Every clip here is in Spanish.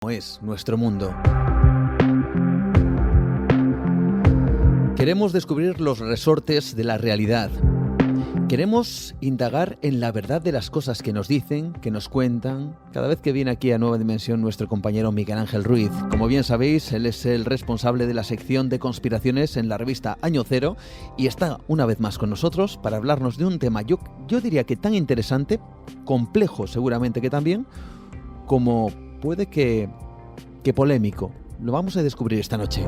es nuestro mundo. Queremos descubrir los resortes de la realidad. Queremos indagar en la verdad de las cosas que nos dicen, que nos cuentan. Cada vez que viene aquí a Nueva Dimensión nuestro compañero Miguel Ángel Ruiz. Como bien sabéis, él es el responsable de la sección de conspiraciones en la revista Año Cero y está una vez más con nosotros para hablarnos de un tema, yo diría que tan interesante, complejo seguramente que también, como puede que polémico. Lo vamos a descubrir esta noche.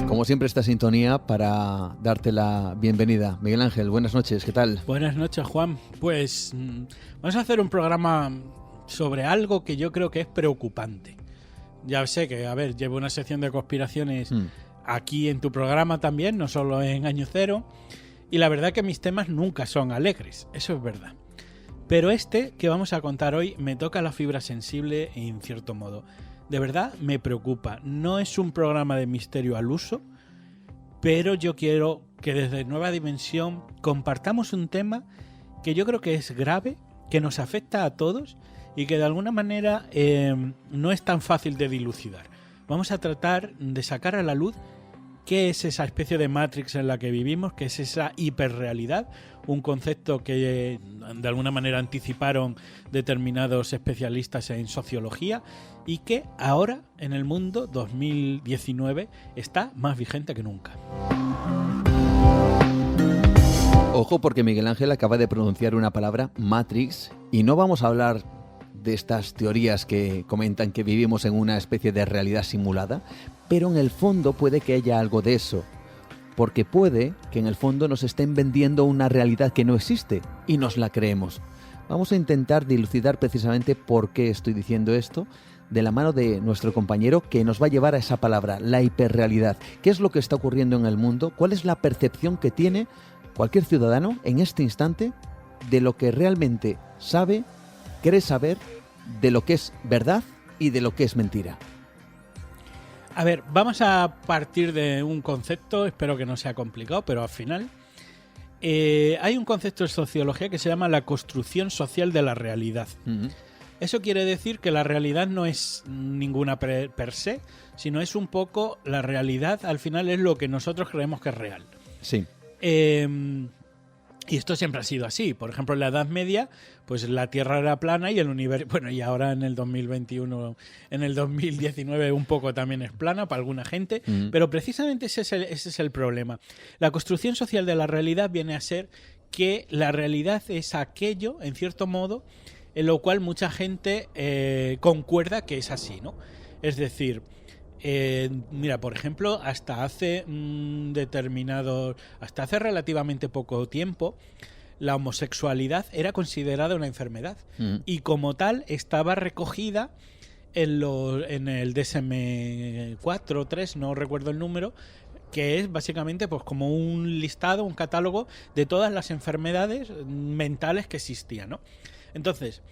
Como siempre, esta sintonía para darte la bienvenida. Miguel Ángel, buenas noches, ¿qué tal? Buenas noches, Juan. Pues vamos a hacer un programa sobre algo que yo creo que es preocupante. Ya sé que, llevo una sección de conspiraciones aquí en tu programa también, no solo en Año Cero, y la verdad que mis temas nunca son alegres, eso es verdad. Pero este que vamos a contar hoy me toca la fibra sensible en cierto modo. De verdad me preocupa. No es un programa de misterio al uso, pero yo quiero que desde Nueva Dimensión compartamos un tema que yo creo que es grave, que nos afecta a todos y que de alguna manera no es tan fácil de dilucidar. Vamos a tratar de sacar a la luz qué es esa especie de Matrix en la que vivimos, qué es esa hiperrealidad, un concepto que de alguna manera anticiparon determinados especialistas en sociología y que ahora en el mundo 2019 está más vigente que nunca. Ojo, porque Miguel Ángel acaba de pronunciar una palabra, Matrix, y no vamos a hablar de estas teorías que comentan que vivimos en una especie de realidad simulada, pero en el fondo puede que haya algo de eso, porque puede que en el fondo nos estén vendiendo una realidad que no existe y nos la creemos. Vamos a intentar dilucidar precisamente por qué estoy diciendo esto, de la mano de nuestro compañero que nos va a llevar a esa palabra, la hiperrealidad. ¿Qué es lo que está ocurriendo en el mundo? ¿Cuál es la percepción que tiene cualquier ciudadano en este instante de lo que realmente sabe, cree saber, de lo que es verdad y de lo que es mentira? Vamos a partir de un concepto, espero que no sea complicado, pero al final hay un concepto de sociología que se llama la construcción social de la realidad. Eso quiere decir que la realidad no es ninguna per se, sino es un poco la realidad, al final es lo que nosotros creemos que es real. Sí. Y esto siempre ha sido así. Por ejemplo, en la Edad Media, pues la Tierra era plana y el universo... Bueno, y ahora en el 2021, en el 2019 un poco también es plana para alguna gente, pero precisamente ese es el problema. La construcción social de la realidad viene a ser que la realidad es aquello, en cierto modo, en lo cual mucha gente concuerda que es así, ¿no? Es decir... mira, por ejemplo, hasta hace relativamente poco tiempo, la homosexualidad era considerada una enfermedad y como tal estaba recogida en el DSM-4 o 3, no recuerdo el número, que es básicamente pues como un listado, un catálogo de todas las enfermedades mentales que existían, ¿no? Entonces,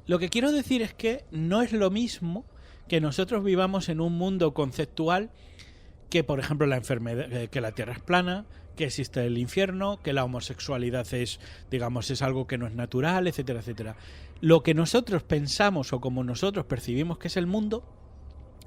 lo que quiero decir es que no es lo mismo que nosotros vivamos en un mundo conceptual que, por ejemplo, la enfermedad, que la Tierra es plana, que existe el infierno, que la homosexualidad es algo que no es natural, etcétera, etcétera. Lo que nosotros pensamos o como nosotros percibimos que es el mundo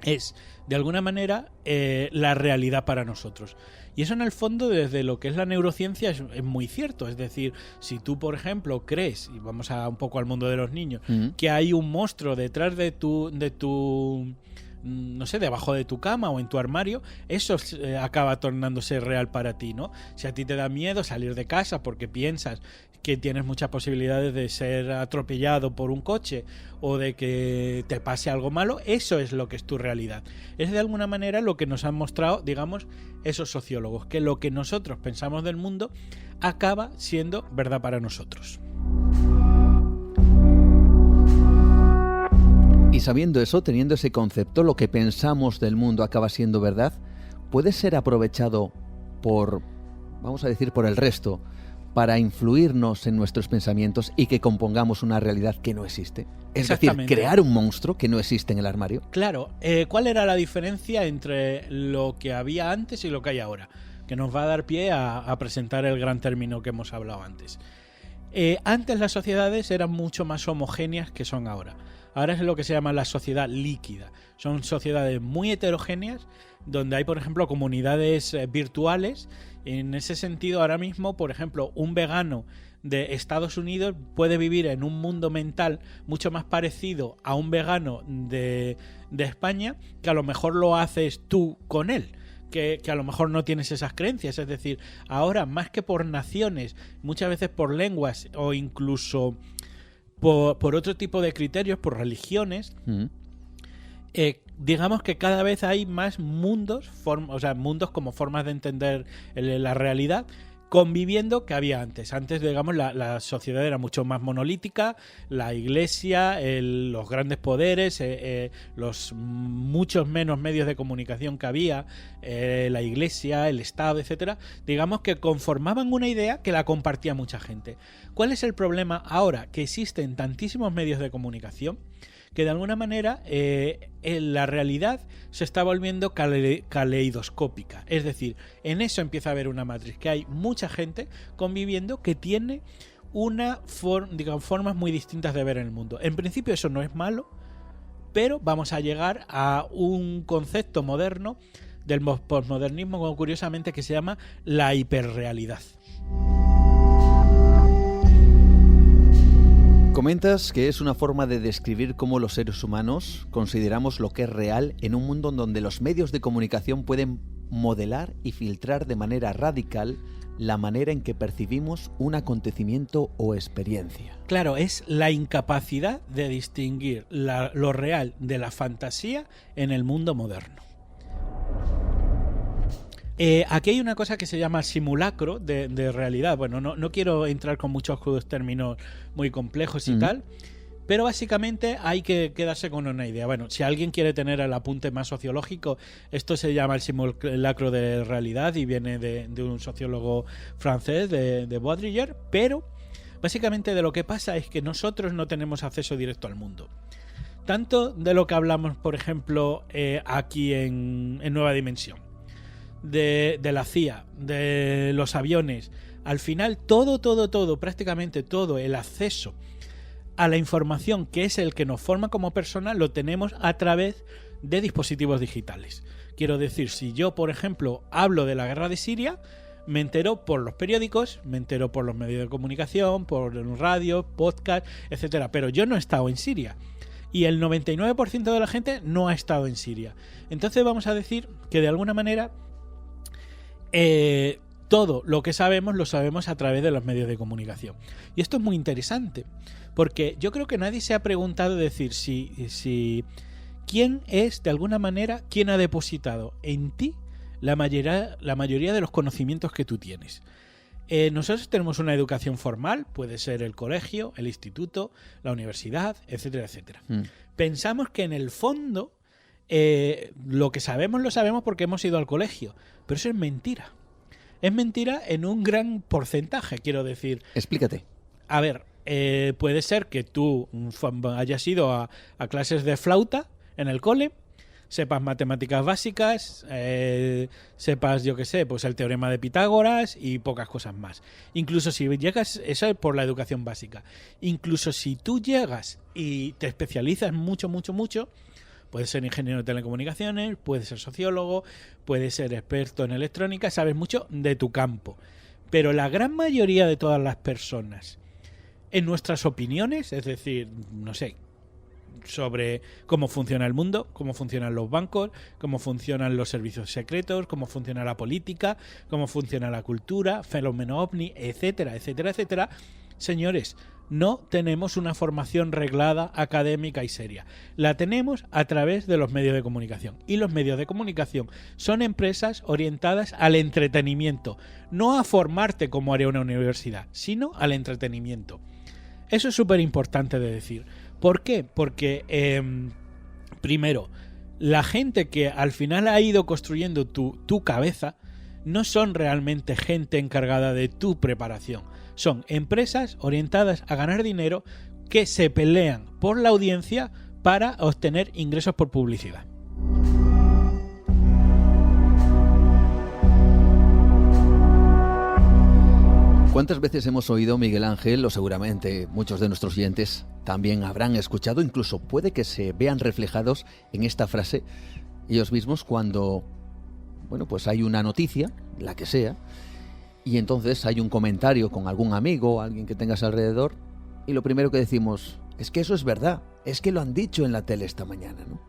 es, de alguna manera, la realidad para nosotros. Y eso, en el fondo, desde lo que es la neurociencia, es muy cierto. Es decir, si tú, por ejemplo, crees, y vamos un poco al mundo de los niños, que hay un monstruo detrás de tu no sé, debajo de tu cama o en tu armario, eso acaba tornándose real para ti, ¿no? Si a ti te da miedo salir de casa porque piensas que tienes muchas posibilidades de ser atropellado por un coche o de que te pase algo malo, eso es lo que es tu realidad. Es de alguna manera lo que nos han mostrado, esos sociólogos, que lo que nosotros pensamos del mundo acaba siendo verdad para nosotros. Y sabiendo eso, teniendo ese concepto, lo que pensamos del mundo acaba siendo verdad, puede ser aprovechado por el resto, para influirnos en nuestros pensamientos y que compongamos una realidad que no existe. Es decir, crear un monstruo que no existe en el armario. Claro. ¿Cuál era la diferencia entre lo que había antes y lo que hay ahora? Que nos va a dar pie a presentar el gran término que hemos hablado antes. Antes las sociedades eran mucho más homogéneas que son ahora. Ahora es lo que se llama la sociedad líquida. Son sociedades muy heterogéneas donde hay, por ejemplo, comunidades virtuales. En ese sentido, ahora mismo, por ejemplo, un vegano de Estados Unidos puede vivir en un mundo mental mucho más parecido a un vegano de España, que a lo mejor lo haces tú con él. Que a lo mejor no tienes esas creencias. Es decir, ahora más que por naciones, muchas veces por lenguas o incluso por otro tipo de criterios, por religiones, digamos que cada vez hay más mundos, mundos como formas de entender la realidad, conviviendo que había antes. Antes, digamos, la sociedad era mucho más monolítica, la iglesia, los grandes poderes, los muchos menos medios de comunicación que había, la iglesia, el Estado, etcétera, digamos que conformaban una idea que la compartía mucha gente. ¿Cuál es el problema ahora? Que existen tantísimos medios de comunicación que de alguna manera la realidad se está volviendo caleidoscópica. Es decir, en eso empieza a haber una matriz, que hay mucha gente conviviendo que tiene formas muy distintas de ver el mundo. En principio eso no es malo, pero vamos a llegar a un concepto moderno del posmodernismo, como curiosamente, que se llama la hiperrealidad. Comentas que es una forma de describir cómo los seres humanos consideramos lo que es real en un mundo donde los medios de comunicación pueden modelar y filtrar de manera radical la manera en que percibimos un acontecimiento o experiencia. Claro, es la incapacidad de distinguir lo real de la fantasía en el mundo moderno. Aquí hay una cosa que se llama simulacro de realidad. Bueno, no quiero entrar con muchos términos muy complejos y tal, pero básicamente hay que quedarse con una idea. Bueno, si alguien quiere tener el apunte más sociológico, esto se llama el simulacro de realidad y viene de un sociólogo francés, de Baudrillard, pero básicamente de lo que pasa es que nosotros no tenemos acceso directo al mundo. Tanto de lo que hablamos, por ejemplo, aquí en Nueva Dimensión, de la CIA, de los aviones, al final todo, prácticamente todo el acceso a la información, que es el que nos forma como persona, lo tenemos a través de dispositivos digitales. Quiero decir, si yo, por ejemplo, hablo de la guerra de Siria, me entero por los periódicos, me entero por los medios de comunicación, por radio, podcast, etcétera, pero yo no he estado en Siria. Y el 99% de la gente no ha estado en Siria. Entonces vamos a decir que de alguna manera todo lo que sabemos lo sabemos a través de los medios de comunicación. Y esto es muy interesante, porque yo creo que nadie se ha preguntado decir si quién es, de alguna manera, quién ha depositado en ti la mayoría de los conocimientos que tú tienes. Nosotros tenemos una educación formal, puede ser el colegio, el instituto, la universidad, etcétera, etcétera. Pensamos que en el fondo lo que sabemos lo sabemos porque hemos ido al colegio, pero eso es mentira. Es mentira en un gran porcentaje, quiero decir. Explícate. A ver, puede ser que tú hayas ido a clases de flauta en el cole, sepas matemáticas básicas, sepas, yo qué sé, pues el teorema de Pitágoras y pocas cosas más. Incluso si llegas, eso es por la educación básica. Incluso si tú llegas y te especializas mucho, puedes ser ingeniero de telecomunicaciones, puedes ser sociólogo, puedes ser experto en electrónica, sabes mucho de tu campo. Pero la gran mayoría de todas las personas, en nuestras opiniones, es decir, no sé, sobre cómo funciona el mundo, cómo funcionan los bancos, cómo funcionan los servicios secretos, cómo funciona la política, cómo funciona la cultura, fenómeno ovni, etcétera, etcétera, etcétera. Señores, no tenemos una formación reglada, académica y seria. La tenemos a través de los medios de comunicación. Y los medios de comunicación son empresas orientadas al entretenimiento, no a formarte como haría una universidad, sino al entretenimiento. Eso es súper importante de decir. ¿Por qué? Porque, primero, la gente que al final ha ido construyendo tu cabeza no son realmente gente encargada de tu preparación. Son empresas orientadas a ganar dinero que se pelean por la audiencia para obtener ingresos por publicidad. ¿Cuántas veces hemos oído, Miguel Ángel, o seguramente muchos de nuestros oyentes también habrán escuchado, incluso puede que se vean reflejados en esta frase ellos mismos cuando, bueno, pues hay una noticia, la que sea, y entonces hay un comentario con algún amigo, alguien que tengas alrededor, y lo primero que decimos es que eso es verdad, es que lo han dicho en la tele esta mañana, ¿no?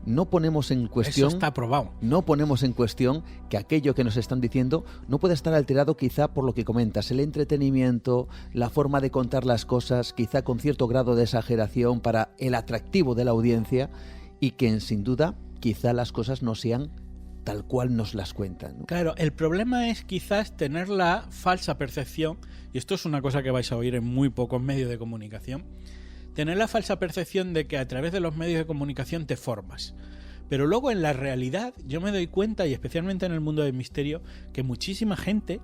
No ponemos en cuestión, eso está probado. No ponemos en cuestión que aquello que nos están diciendo no puede estar alterado quizá por lo que comentas, el entretenimiento, la forma de contar las cosas, quizá con cierto grado de exageración para el atractivo de la audiencia, y que sin duda quizá las cosas no sean tal cual nos las cuentan, ¿no? Claro, el problema es quizás tener la falsa percepción, y esto es una cosa que vais a oír en muy pocos medios de comunicación, tener la falsa percepción de que a través de los medios de comunicación te formas. Pero luego en la realidad yo me doy cuenta, y especialmente en el mundo del misterio, que muchísima gente,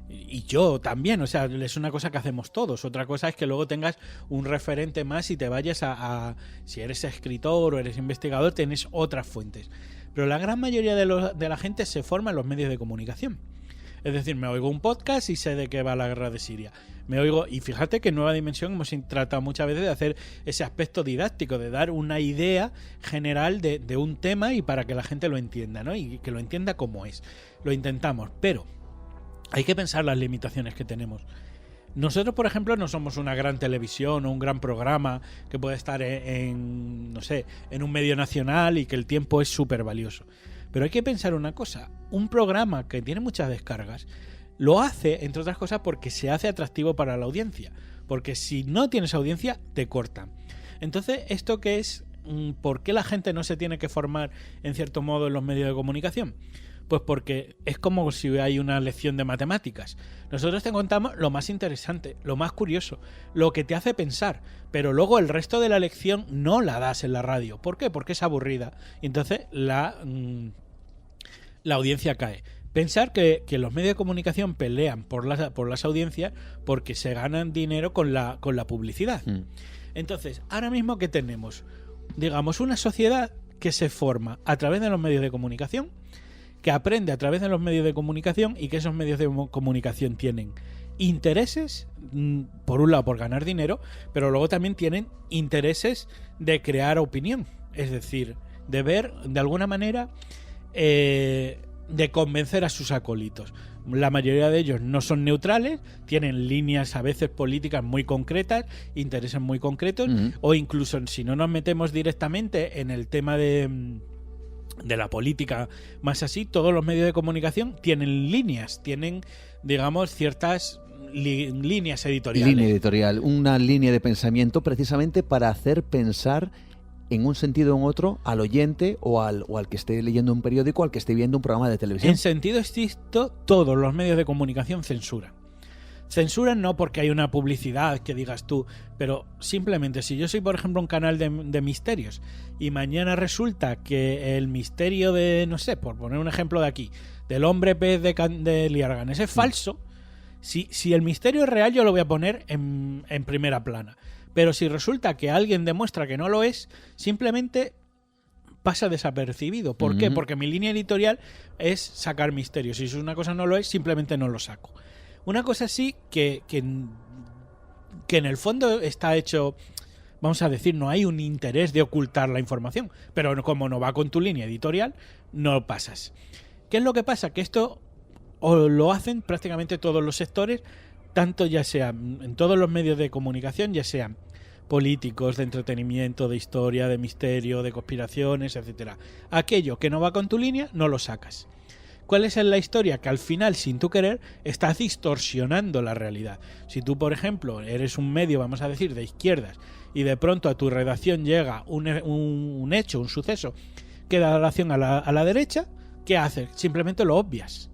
y yo también, o sea, es una cosa que hacemos todos. Otra cosa es que luego tengas un referente más y te vayas si eres escritor o eres investigador, tienes otras fuentes. Pero la gran mayoría de la gente se forma en los medios de comunicación. Es decir, me oigo un podcast y sé de qué va la guerra de Siria. Me oigo, y fíjate que en Nueva Dimensión hemos tratado muchas veces de hacer ese aspecto didáctico, de dar una idea general de un tema y para que la gente lo entienda, ¿no? Y que lo entienda como es. Lo intentamos, pero hay que pensar las limitaciones que tenemos. Nosotros, por ejemplo, no somos una gran televisión o un gran programa que puede estar no sé, en un medio nacional y que el tiempo es súper valioso. Pero hay que pensar una cosa, un programa que tiene muchas descargas lo hace, entre otras cosas, porque se hace atractivo para la audiencia. Porque si no tienes audiencia, te cortan. Entonces, ¿esto qué es? ¿Por qué la gente no se tiene que formar, en cierto modo, en los medios de comunicación? Pues porque es como si hay una lección de matemáticas. Nosotros te contamos lo más interesante, lo más curioso, lo que te hace pensar, pero luego el resto de la lección no la das en la radio. ¿Por qué? Porque es aburrida. Y entonces la audiencia cae. Pensar que los medios de comunicación pelean por las audiencias porque se ganan dinero con la publicidad. Entonces, ahora mismo, ¿qué tenemos? Digamos, una sociedad que se forma a través de los medios de comunicación, que aprende a través de los medios de comunicación, y que esos medios de comunicación tienen intereses, por un lado por ganar dinero, pero luego también tienen intereses de crear opinión, es decir, de ver de alguna manera, de convencer a sus acólitos. La mayoría de ellos no son neutrales, tienen líneas a veces políticas muy concretas, intereses muy concretos, o incluso si no nos metemos directamente en el tema de la política más así, todos los medios de comunicación tienen líneas, tienen, digamos, ciertas líneas editoriales. Línea editorial, una línea de pensamiento precisamente para hacer pensar en un sentido o en otro al oyente o al que esté leyendo un periódico, al que esté viendo un programa de televisión. En sentido estricto, todos los medios de comunicación censuran. Censuran no porque hay una publicidad que digas tú, pero simplemente si yo soy, por ejemplo, un canal de misterios y mañana resulta que el misterio de, no sé, por poner un ejemplo de aquí, del hombre pez de Liarganes es falso, si el misterio es real yo lo voy a poner en primera plana. Pero si resulta que alguien demuestra que no lo es, simplemente pasa desapercibido. ¿Por qué? Porque mi línea editorial es sacar misterios. Si una cosa no lo es, simplemente no lo saco. Una cosa sí que en el fondo está hecho, vamos a decir, no hay un interés de ocultar la información, pero como no va con tu línea editorial, no pasas. ¿Qué es lo que pasa? Que esto lo hacen prácticamente todos los sectores, tanto ya sea en todos los medios de comunicación, ya sean políticos, de entretenimiento, de historia, de misterio, de conspiraciones, etcétera. Aquello que no va con tu línea, no lo sacas. ¿Cuál es la historia? Que al final, sin tú querer, estás distorsionando la realidad. Si tú, por ejemplo, eres un medio, vamos a decir, de izquierdas, y de pronto a tu redacción llega un hecho, un suceso, que da relación a la derecha, ¿qué haces? Simplemente lo obvias.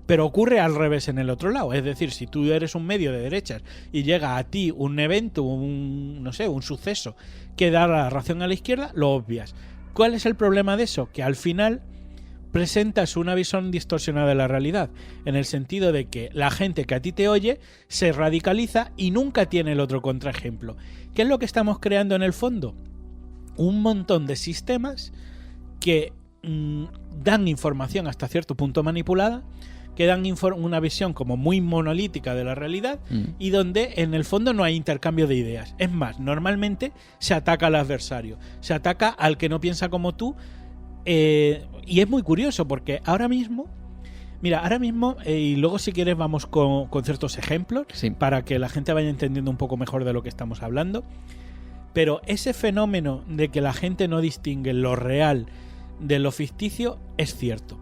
Pero ocurre al revés en el otro lado. Es decir, si tú eres un medio de derechas y llega a ti un evento, un suceso que da la razón a la izquierda, lo obvias. ¿Cuál es el problema de eso? Que al final presentas una visión distorsionada de la realidad, en el sentido de que la gente que a ti te oye se radicaliza y nunca tiene el otro contraejemplo. ¿Qué es lo que estamos creando en el fondo? Un montón de sistemas que dan información hasta cierto punto manipulada, que dan una visión como muy monolítica de la realidad y donde en el fondo no hay intercambio de ideas. Es más, normalmente se ataca al adversario, se ataca al que no piensa como tú, y es muy curioso porque ahora mismo, y luego si quieres vamos con ciertos ejemplos para que la gente vaya entendiendo un poco mejor de lo que estamos hablando, pero ese fenómeno de que la gente no distingue lo real de lo ficticio es cierto,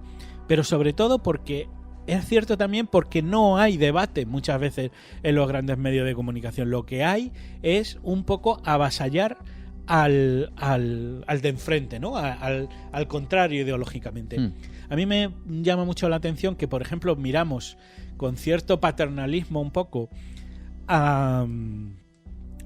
pero sobre todo porque es cierto también porque no hay debate muchas veces en los grandes medios de comunicación. Lo que hay es un poco avasallar al de enfrente, ¿no? Al contrario ideológicamente. A mí me llama mucho la atención que, por ejemplo, miramos con cierto paternalismo un poco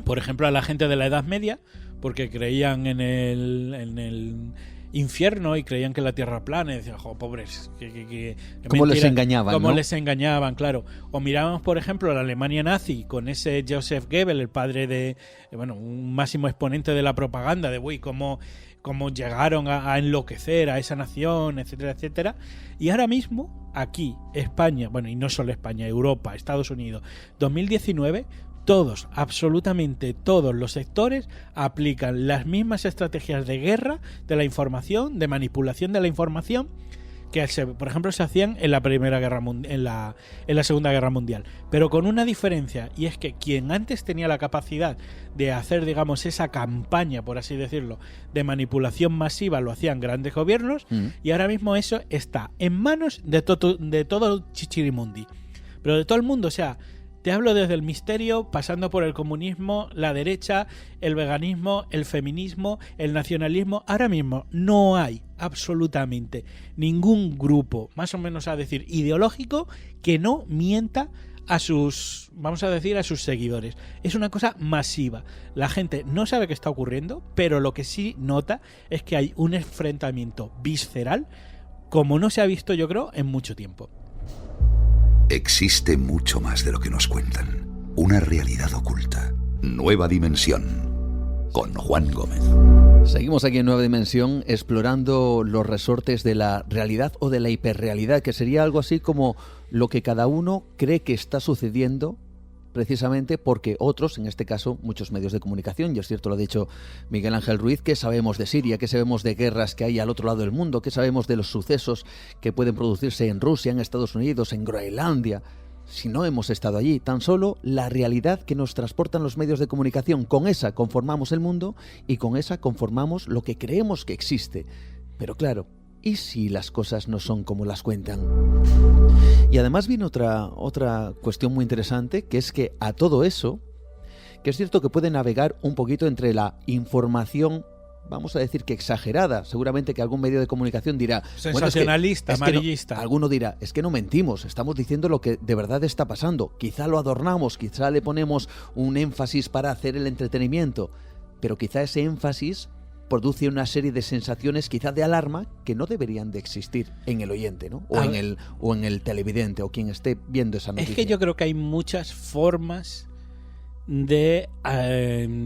por ejemplo, a la gente de la Edad Media, porque creían en el infierno y creían que la tierra plana, y decían, jo, pobres, que cómo les engañaban, cómo ¿no? les engañaban, claro. O mirábamos, por ejemplo, la Alemania nazi con ese Joseph Goebbels, el padre de, un máximo exponente de la propaganda, de cómo llegaron a enloquecer a esa nación, etcétera, etcétera. Y ahora mismo, aquí, España, y no solo España, Europa, Estados Unidos, 2019, todos, absolutamente todos los sectores aplican las mismas estrategias de guerra de la información, de manipulación de la información que, por ejemplo, se hacían en la Segunda Guerra Mundial, pero con una diferencia, y es que quien antes tenía la capacidad de hacer, digamos, esa campaña, por así decirlo, de manipulación masiva, lo hacían grandes gobiernos, y ahora mismo eso está en manos de todo Chichirimundi, pero de todo el mundo. O sea, te hablo desde el misterio, pasando por el comunismo, la derecha, el veganismo, el feminismo, el nacionalismo. Ahora mismo no hay absolutamente ningún grupo, más o menos a decir, ideológico, que no mienta a sus, vamos a decir, a sus seguidores. Es una cosa masiva. La gente no sabe qué está ocurriendo, pero lo que sí nota es que hay un enfrentamiento visceral como no se ha visto, yo creo, en mucho tiempo. Existe mucho más de lo que nos cuentan. Una realidad oculta. Nueva Dimensión. Con Juan Gómez. Seguimos aquí en Nueva Dimensión explorando los resortes de la realidad o de la hiperrealidad, que sería algo así como lo que cada uno cree que está sucediendo precisamente porque otros, en este caso muchos medios de comunicación, y es cierto, lo ha dicho Miguel Ángel Ruiz, ¿qué sabemos de Siria? ¿Qué sabemos de guerras que hay al otro lado del mundo? ¿Qué sabemos de los sucesos que pueden producirse en Rusia, en Estados Unidos, en Groenlandia? Si no hemos estado allí, tan solo la realidad que nos transportan los medios de comunicación, con esa conformamos el mundo y con esa conformamos lo que creemos que existe. Pero claro, ¿y si las cosas no son como las cuentan? Y además viene otra cuestión muy interesante, que es que a todo eso, que es cierto que puede navegar un poquito entre la información, vamos a decir que exagerada, seguramente que algún medio de comunicación dirá... Sensacionalista, amarillista. Alguno dirá, es que no mentimos, estamos diciendo lo que de verdad está pasando. Quizá lo adornamos, quizá le ponemos un énfasis para hacer el entretenimiento, pero quizá ese énfasis produce una serie de sensaciones quizás de alarma que no deberían de existir en el oyente, ¿no? O en el televidente o quien esté viendo esa noticia. Es que yo creo que hay muchas formas de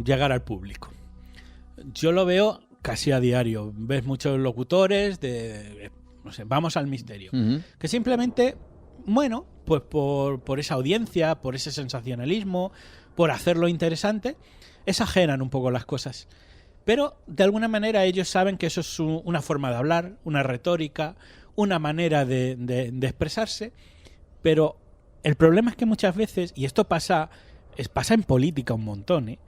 llegar al público. Yo lo veo casi a diario. Ves muchos locutores de no sé, vamos al misterio. Que simplemente, pues por esa audiencia, por ese sensacionalismo, por hacerlo interesante, exageran un poco las cosas. Pero de alguna manera ellos saben que eso es una forma de hablar, una retórica, una manera de expresarse. Pero el problema es que muchas veces, y esto pasa en política un montón,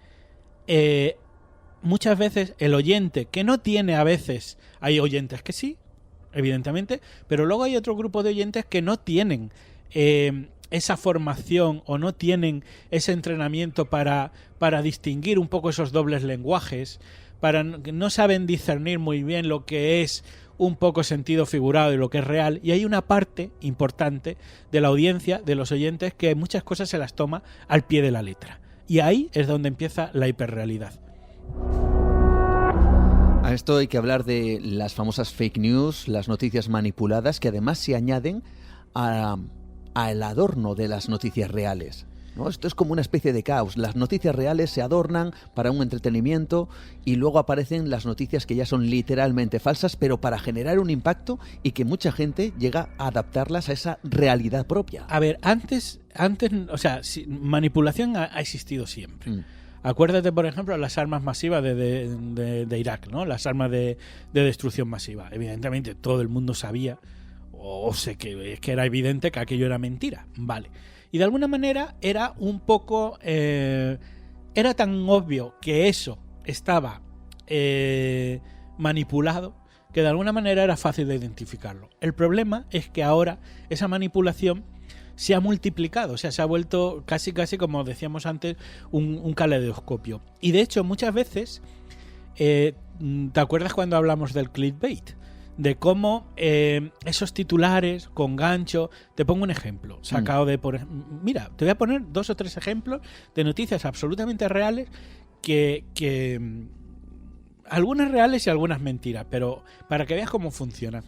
muchas veces el oyente que no tiene, a veces hay oyentes que sí, evidentemente, pero luego hay otro grupo de oyentes que no tienen esa formación o no tienen ese entrenamiento para distinguir un poco esos dobles lenguajes, no saben discernir muy bien lo que es un poco sentido figurado y lo que es real, y hay una parte importante de la audiencia, de los oyentes, que muchas cosas se las toma al pie de la letra, y ahí es donde empieza la hiperrealidad. A esto hay que hablar de las famosas fake news, las noticias manipuladas, que además se añaden al adorno de las noticias reales. ¿no? Esto es como una especie de caos. Las noticias reales se adornan para un entretenimiento y luego aparecen las noticias que ya son literalmente falsas, pero para generar un impacto y que mucha gente llega a adaptarlas a esa realidad propia. A ver, antes, o sea, manipulación ha existido siempre. Acuérdate, por ejemplo, de las armas masivas de Irak, ¿no? Las armas de destrucción masiva. Evidentemente, todo el mundo sabía, o sé que era evidente que aquello era mentira. Vale. Y de alguna manera era un poco... era tan obvio que eso estaba manipulado que de alguna manera era fácil de identificarlo. El problema es que ahora esa manipulación se ha multiplicado, o sea, se ha vuelto casi como decíamos antes, un caleidoscopio. Y de hecho, muchas veces, ¿te acuerdas cuando hablamos del clickbait? De cómo esos titulares con gancho... Te pongo un ejemplo, sacado de... Mira, te voy a poner 2 o 3 ejemplos de noticias absolutamente reales que algunas reales y algunas mentiras, pero para que veas cómo funciona.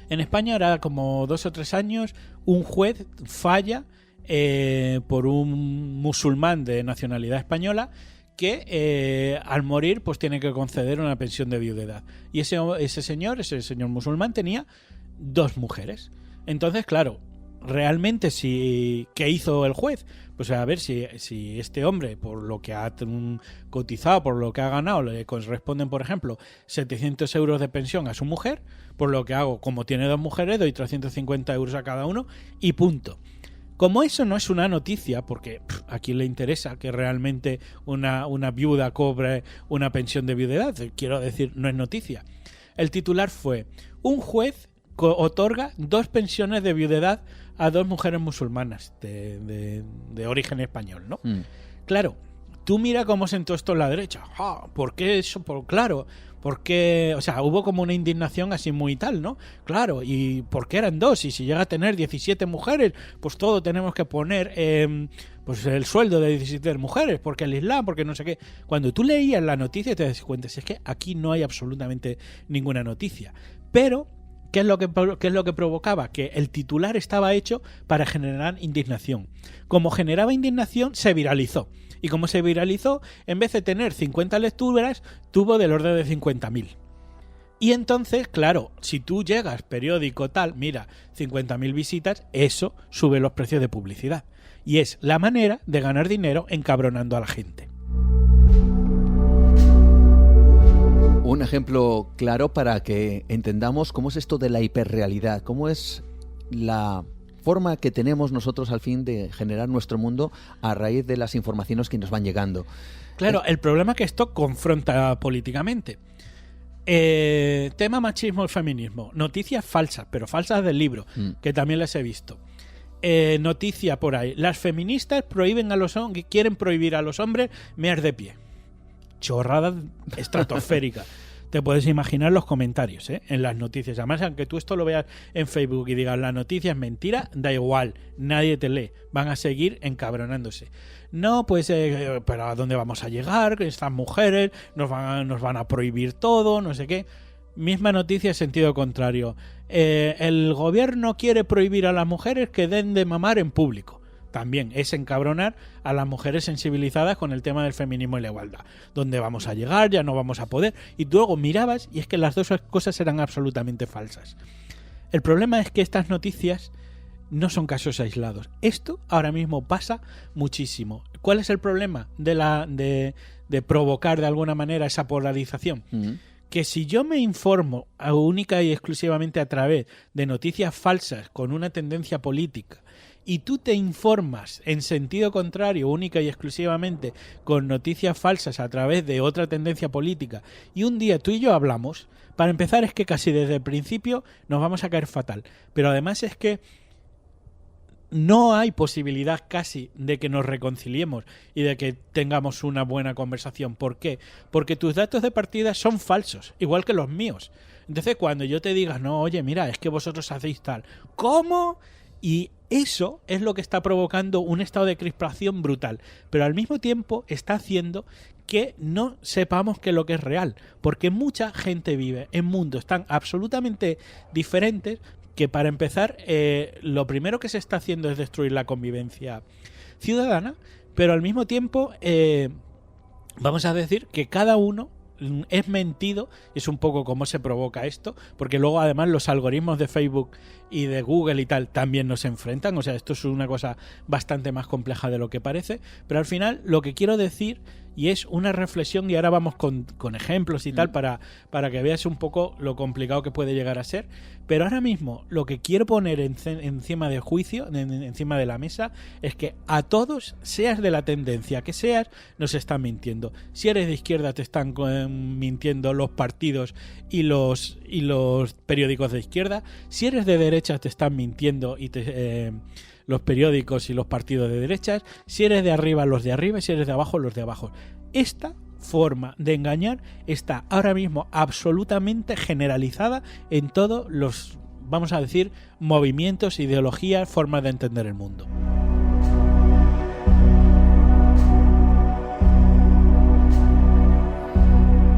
En España, ahora como 2 o 3 años, un juez falla por un musulmán de nacionalidad española que al morir pues tiene que conceder una pensión de viudedad. Y ese señor musulmán tenía 2 mujeres. Entonces, claro, realmente ¿qué hizo el juez? Pues a ver si este hombre, por lo que ha cotizado, por lo que ha ganado, le corresponden, por ejemplo, 700 euros de pensión a su mujer, por lo que hago, como tiene 2 mujeres, doy 350 euros a cada uno y punto. Como eso no es una noticia, porque a quién le interesa que realmente una viuda cobre una pensión de viudedad, quiero decir, no es noticia. El titular fue: un juez otorga 2 pensiones de viudedad a 2 mujeres musulmanas de origen español, ¿no? Claro, tú mira cómo sentó esto en la derecha. ¿Por qué eso? Claro, porque, o sea, hubo como una indignación así muy tal, ¿no? Claro, ¿y por qué eran 2? Y si llega a tener 17 mujeres, pues todo tenemos que poner pues el sueldo de 17 mujeres, porque el Islam, porque no sé qué. Cuando tú leías la noticia te das cuenta, es que aquí no hay absolutamente ninguna noticia. Pero ¿qué es lo que provocaba? Que el titular estaba hecho para generar indignación. Como generaba indignación, se viralizó. Y como se viralizó, en vez de tener 50 lecturas, tuvo del orden de 50.000. Y entonces, claro, si tú llegas, periódico tal, mira, 50.000 visitas, eso sube los precios de publicidad. Y es la manera de ganar dinero encabronando a la gente. Un ejemplo claro para que entendamos cómo es esto de la hiperrealidad, cómo es la forma que tenemos nosotros al fin de generar nuestro mundo a raíz de las informaciones que nos van llegando. Claro, el problema es que esto confronta políticamente. Tema machismo y feminismo. Noticias falsas, pero falsas del libro, que también las he visto. Noticia por ahí. Las feministas quieren prohibir a los hombres mear de pie. Chorrada estratosférica. Te puedes imaginar los comentarios en las noticias. Además, aunque tú esto lo veas en Facebook y digas la noticia es mentira, da igual, nadie te lee. Van a seguir encabronándose. No, pues, pero ¿a dónde vamos a llegar? Estas mujeres nos van a prohibir todo, no sé qué. Misma noticia en sentido contrario. El gobierno quiere prohibir a las mujeres que den de mamar en público. También es encabronar a las mujeres sensibilizadas con el tema del feminismo y la igualdad. ¿Dónde vamos a llegar? Ya no vamos a poder. Y tú luego mirabas y es que las 2 cosas eran absolutamente falsas. El problema es que estas noticias no son casos aislados. Esto ahora mismo pasa muchísimo. ¿Cuál es el problema de provocar de alguna manera esa polarización? Que si yo me informo única y exclusivamente a través de noticias falsas con una tendencia política, y tú te informas en sentido contrario única y exclusivamente con noticias falsas a través de otra tendencia política, y un día tú y yo hablamos, para empezar es que casi desde el principio nos vamos a caer fatal, pero además es que no hay posibilidad casi de que nos reconciliemos y de que tengamos una buena conversación. ¿Por qué? Porque tus datos de partida son falsos, igual que los míos. Entonces cuando yo te diga, no, oye, mira, es que vosotros hacéis tal, ¿cómo? Y eso es lo que está provocando un estado de crispación brutal, pero al mismo tiempo está haciendo que no sepamos qué es lo que es real, porque mucha gente vive en mundos tan absolutamente diferentes que, para empezar, lo primero que se está haciendo es destruir la convivencia ciudadana, pero al mismo tiempo vamos a decir que cada uno es mentido. Es un poco cómo se provoca esto, porque luego además los algoritmos de Facebook y de Google y tal también nos enfrentan. O sea, esto es una cosa bastante más compleja de lo que parece, pero al final lo que quiero decir, y es una reflexión, y ahora vamos con ejemplos y tal para que veas un poco lo complicado que puede llegar a ser, pero ahora mismo lo que quiero poner encima de juicio, encima de la mesa, es que a todos, seas de la tendencia que seas, nos están mintiendo. Si eres de izquierda te están mintiendo los partidos y los periódicos de izquierda. Si eres de derecha te están mintiendo y los periódicos y los partidos de derechas. Si eres de arriba, los de arriba, y si eres de abajo, los de abajo. Esta forma de engañar está ahora mismo absolutamente generalizada en todos los, vamos a decir, movimientos, ideologías, formas de entender el mundo.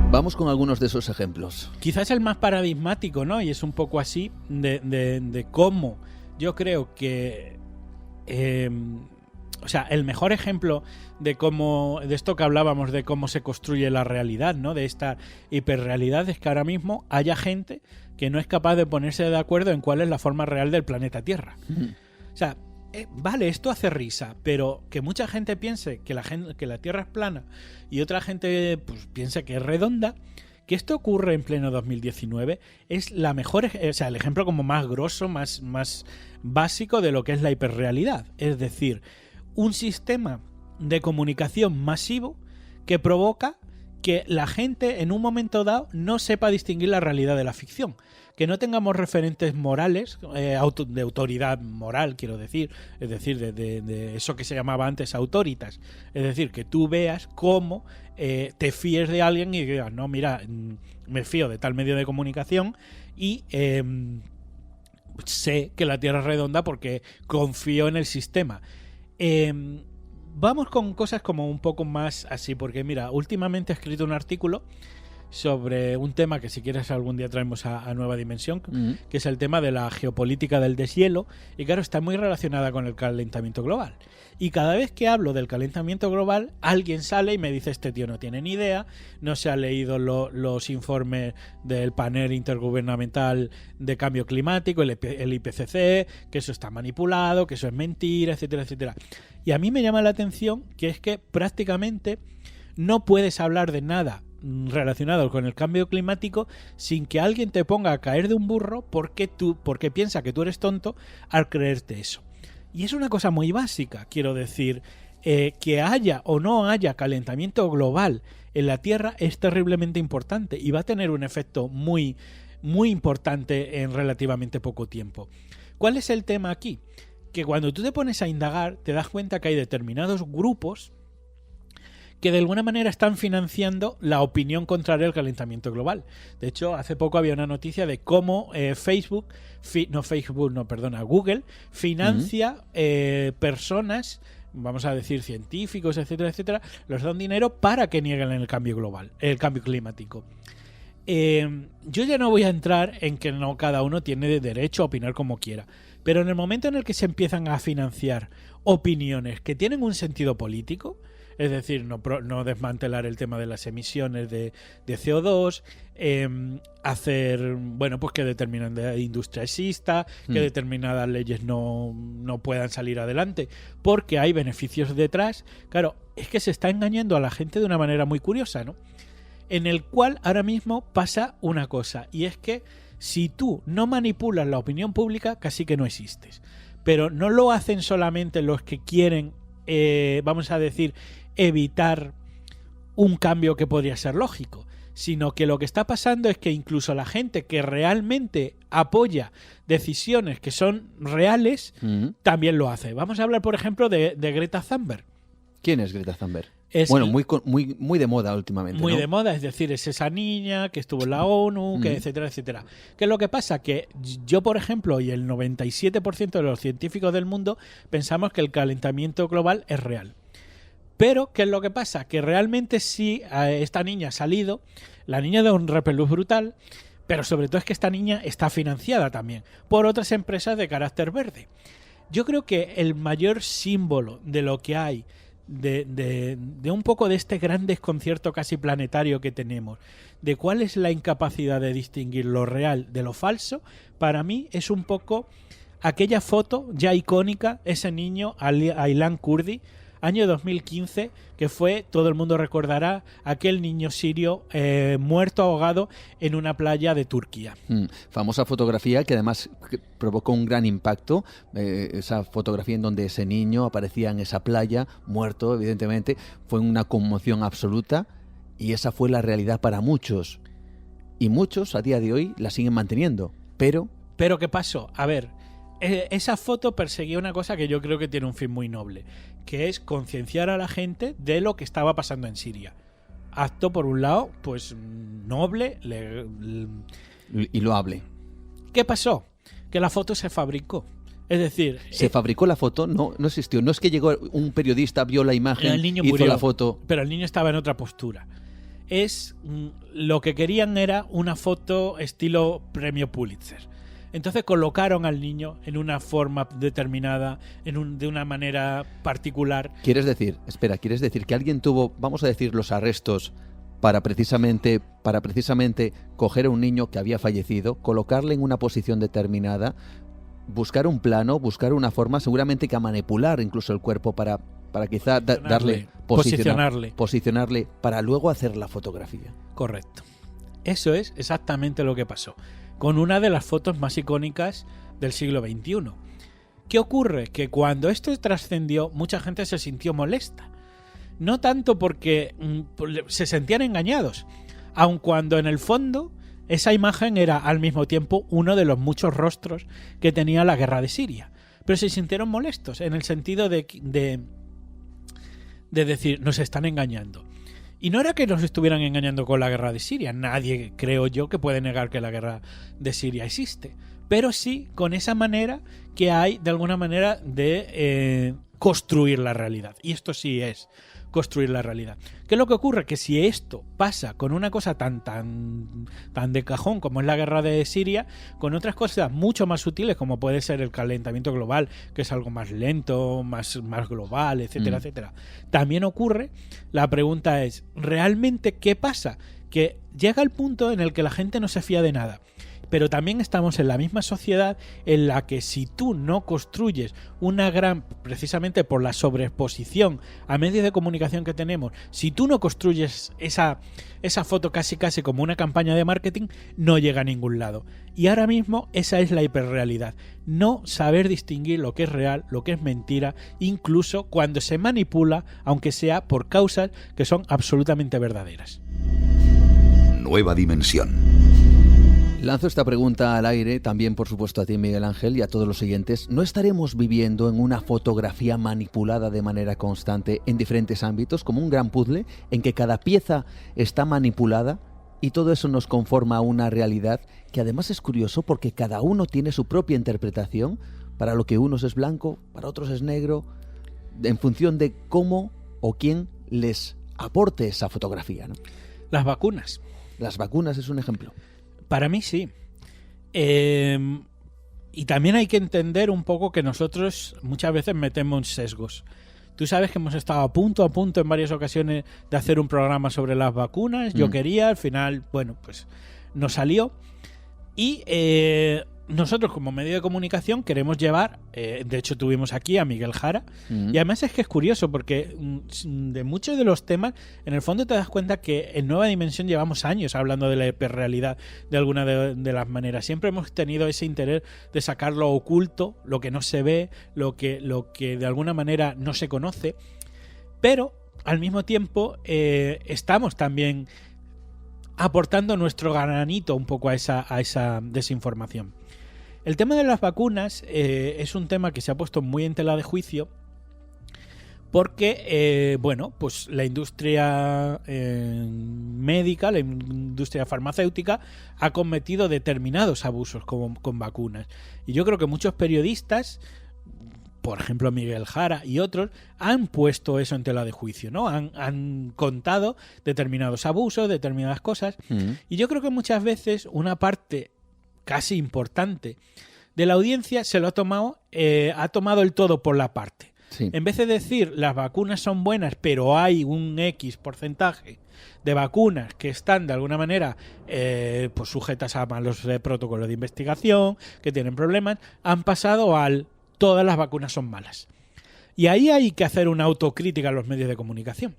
Vamos con algunos de esos ejemplos. Quizás el más paradigmático, ¿no? Y es un poco así de cómo yo creo que o sea, el mejor ejemplo de esto que hablábamos, de cómo se construye la realidad, ¿no? De esta hiperrealidad, es que ahora mismo haya gente que no es capaz de ponerse de acuerdo en cuál es la forma real del planeta Tierra. O sea, vale, esto hace risa, pero que mucha gente piense que la Tierra es plana y otra gente pues piense que es redonda. Que esto ocurre en pleno 2019 es la mejor, o sea, el ejemplo como más grosso, más básico de lo que es la hiperrealidad. Es decir, un sistema de comunicación masivo que provoca que la gente en un momento dado no sepa distinguir la realidad de la ficción. Que no tengamos referentes morales, de autoridad moral, quiero decir, es decir, de eso que se llamaba antes autoritas. Es decir, que tú veas cómo te fíes de alguien y digas, no, mira, me fío de tal medio de comunicación y sé que la Tierra es redonda porque confío en el sistema. Vamos con cosas como un poco más así, porque mira, últimamente he escrito un artículo sobre un tema que si quieres algún día traemos a Nueva Dimensión, que es el tema de la geopolítica del deshielo, y claro, está muy relacionada con el calentamiento global. Y cada vez que hablo del calentamiento global, alguien sale y me dice, este tío no tiene ni idea, no se ha leído los informes del panel intergubernamental de cambio climático, el IPCC, que eso está manipulado, que eso es mentira, etcétera, etcétera. Y a mí me llama la atención que es que prácticamente no puedes hablar de nada relacionado con el cambio climático sin que alguien te ponga a caer de un burro porque piensa que tú eres tonto al creerte eso. Y es una cosa muy básica, quiero decir, que haya o no haya calentamiento global en la Tierra es terriblemente importante y va a tener un efecto muy, muy importante en relativamente poco tiempo. ¿Cuál es el tema aquí? Que cuando tú te pones a indagar te das cuenta que hay determinados grupos que de alguna manera están financiando la opinión contraria al calentamiento global. De hecho, hace poco había una noticia de cómo Google financia personas, vamos a decir científicos, etcétera, etcétera, les dan dinero para que nieguen el cambio global, el cambio climático. Yo ya no voy a entrar en que no cada uno tiene derecho a opinar como quiera, pero en el momento en el que se empiezan a financiar opiniones que tienen un sentido político, es decir, no desmantelar el tema de las emisiones de CO2, hacer, bueno, pues que determinada industria exista, que determinadas leyes no puedan salir adelante, porque hay beneficios detrás. Claro, es que se está engañando a la gente de una manera muy curiosa, ¿no? En el cual ahora mismo pasa una cosa, y es que si tú no manipulas la opinión pública, casi que no existes. Pero no lo hacen solamente los que quieren, vamos a decir, evitar un cambio que podría ser lógico, sino que lo que está pasando es que incluso la gente que realmente apoya decisiones que son reales, también lo hace. Vamos a hablar, por ejemplo, de Greta Thunberg. ¿Quién es Greta Thunberg? Bueno, muy de moda últimamente. Muy, ¿no?, de moda, es decir, es esa niña que estuvo en la ONU, que etcétera, etcétera. ¿Qué es lo que pasa? Que yo, por ejemplo, y el 97% de los científicos del mundo pensamos que el calentamiento global es real. Pero, ¿qué es lo que pasa? Que realmente sí, esta niña ha salido, la niña de un repelús brutal, pero sobre todo es que esta niña está financiada también por otras empresas de carácter verde. Yo creo que el mayor símbolo de lo que hay, de un poco de este gran desconcierto casi planetario que tenemos, de cuál es la incapacidad de distinguir lo real de lo falso, para mí es un poco aquella foto ya icónica, ese niño, Aylan Kurdi, año 2015, que fue, todo el mundo recordará, aquel niño sirio muerto ahogado en una playa de Turquía. Famosa fotografía que además provocó un gran impacto, esa fotografía en donde ese niño aparecía en esa playa, muerto, evidentemente, fue una conmoción absoluta y esa fue la realidad para muchos. Y muchos a día de hoy la siguen manteniendo, pero... ¿Pero qué pasó? A ver... Esa foto perseguía una cosa que yo creo que tiene un fin muy noble, que es concienciar a la gente de lo que estaba pasando en Siria. Acto, por un lado, pues noble. Y loable. ¿Qué pasó? Que la foto se fabricó. Es decir... Se fabricó la foto, no existió. No es que llegó un periodista, vio la imagen, el niño hizo murió, la foto... Pero el niño estaba en otra postura. Lo que querían era una foto estilo premio Pulitzer. Entonces colocaron al niño en una forma determinada, de una manera particular. ¿Quieres decir que alguien tuvo, vamos a decir, los arrestos para precisamente coger a un niño que había fallecido, colocarle en una posición determinada, buscar un plano, buscar una forma, seguramente que a manipular incluso el cuerpo para quizá darle posicionarle para luego hacer la fotografía? Correcto. Eso es exactamente lo que pasó, con una de las fotos más icónicas del siglo XXI. ¿Qué ocurre? Que cuando esto trascendió, mucha gente se sintió molesta. No tanto porque se sentían engañados, aun cuando en el fondo esa imagen era al mismo tiempo uno de los muchos rostros que tenía la guerra de Siria. Pero se sintieron molestos en el sentido de decir, nos están engañando. Y no era que nos estuvieran engañando con la guerra de Siria. Nadie, creo yo, que puede negar que la guerra de Siria existe. Pero sí con esa manera que hay, de alguna manera, de construir la realidad. Y esto sí es construir la realidad. ¿Qué es lo que ocurre? Que si esto pasa con una cosa tan de cajón como es la guerra de Siria, con otras cosas mucho más sutiles como puede ser el calentamiento global, que es algo más lento, más global, etcétera, etcétera, también ocurre. La pregunta es, ¿realmente qué pasa? Que llega el punto en el que la gente no se fía de nada. Pero también estamos en la misma sociedad en la que si tú no construyes una precisamente por la sobreexposición a medios de comunicación que tenemos, si tú no construyes esa foto casi como una campaña de marketing, no llega a ningún lado. Y ahora mismo esa es la hiperrealidad. No saber distinguir lo que es real, lo que es mentira, incluso cuando se manipula, aunque sea por causas que son absolutamente verdaderas. Nueva dimensión. Lanzo esta pregunta al aire, también por supuesto a ti, Miguel Ángel, y a todos los oyentes. ¿No estaremos viviendo en una fotografía manipulada de manera constante en diferentes ámbitos, como un gran puzzle en que cada pieza está manipulada y todo eso nos conforma a una realidad que además es curioso porque cada uno tiene su propia interpretación? Para lo que unos es blanco, para otros es negro, en función de cómo o quién les aporte esa fotografía, ¿no? Las vacunas. Las vacunas es un ejemplo. Para mí sí. Y también hay que entender un poco que nosotros muchas veces metemos sesgos. Tú sabes que hemos estado a punto en varias ocasiones de hacer un programa sobre las vacunas. Yo quería, al final, bueno, pues no salió. Y nosotros como medio de comunicación queremos llevar, de hecho tuvimos aquí a Miguel Jara, y además es que es curioso porque de muchos de los temas, en el fondo te das cuenta que en Nueva Dimensión llevamos años hablando de la hiperrealidad de alguna de las maneras. Siempre hemos tenido ese interés de sacar lo oculto, lo que no se ve, lo que de alguna manera no se conoce, pero al mismo tiempo estamos también aportando nuestro granito un poco a esa desinformación. El tema de las vacunas es un tema que se ha puesto muy en tela de juicio porque, pues la industria médica, la industria farmacéutica ha cometido determinados abusos con vacunas. Y yo creo que muchos periodistas, por ejemplo Miguel Jara y otros, han puesto eso en tela de juicio, ¿no? Han contado determinados abusos, determinadas cosas. Y yo creo que muchas veces una parte casi importante de la audiencia se lo ha tomado el todo por la parte. Sí. En vez de decir las vacunas son buenas, pero hay un X porcentaje de vacunas que están de alguna manera pues sujetas a malos protocolos de investigación, que tienen problemas, han pasado al todas las vacunas son malas. Y ahí hay que hacer una autocrítica a los medios de comunicación.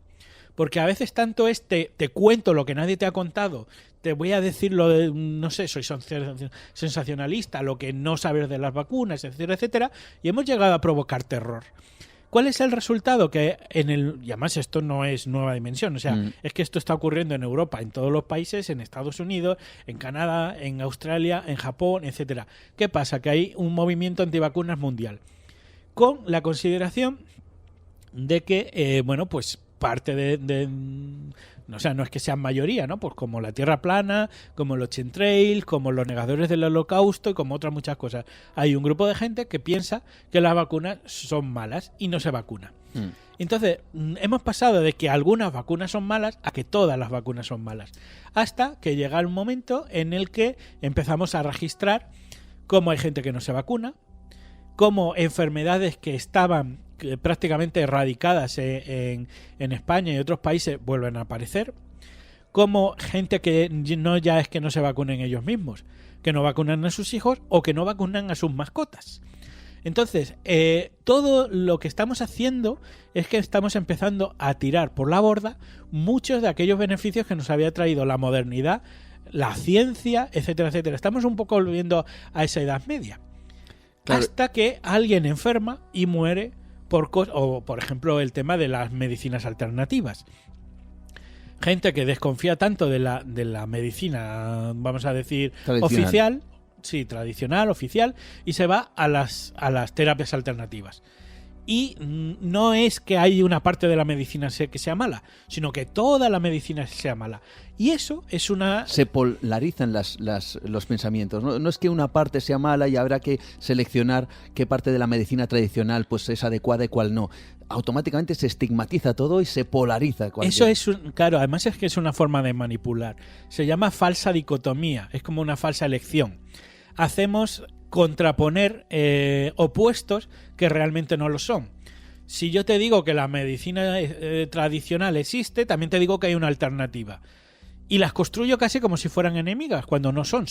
Porque a veces tanto te cuento lo que nadie te ha contado, te voy a decir lo de, no sé, soy sensacionalista, lo que no sabes de las vacunas, etcétera, etcétera, y hemos llegado a provocar terror. ¿Cuál es el resultado? Que y además esto no es Nueva Dimensión, o sea, es que esto está ocurriendo en Europa, en todos los países, en Estados Unidos, en Canadá, en Australia, en Japón, etcétera. ¿Qué pasa? Que hay un movimiento antivacunas mundial, con la consideración de que, pues parte o sea, no es que sean mayoría, ¿no? Pues como la Tierra plana, como los chemtrails, como los negadores del Holocausto y como otras muchas cosas. Hay un grupo de gente que piensa que las vacunas son malas y no se vacuna. Entonces, hemos pasado de que algunas vacunas son malas a que todas las vacunas son malas. Hasta que llega el momento en el que empezamos a registrar cómo hay gente que no se vacuna, cómo enfermedades que estaban prácticamente erradicadas en España y otros países vuelven a aparecer, como gente que no ya es que no se vacunen ellos mismos, que no vacunan a sus hijos o que no vacunan a sus mascotas. Entonces, todo lo que estamos haciendo es que estamos empezando a tirar por la borda muchos de aquellos beneficios que nos había traído la modernidad, la ciencia, etcétera, etcétera. Estamos un poco volviendo a esa Edad Media. Claro. Hasta que alguien enferma y muere o por ejemplo el tema de las medicinas alternativas. Gente que desconfía tanto de la medicina, vamos a decir, oficial, sí, tradicional, oficial, y se va a las terapias alternativas. Y no es que hay una parte de la medicina que sea mala, sino que toda la medicina sea mala. Y eso es una... Se polarizan los pensamientos. No es que una parte sea mala y habrá que seleccionar qué parte de la medicina tradicional pues es adecuada y cuál no. Automáticamente se estigmatiza todo y se polariza. Eso es, claro, además es que es una forma de manipular. Se llama falsa dicotomía, es como una falsa elección. Hacemos contraponer opuestos que realmente no lo son. Si yo te digo que la medicina tradicional existe, también te digo que hay una alternativa. Y las construyo casi como si fueran enemigas, cuando no son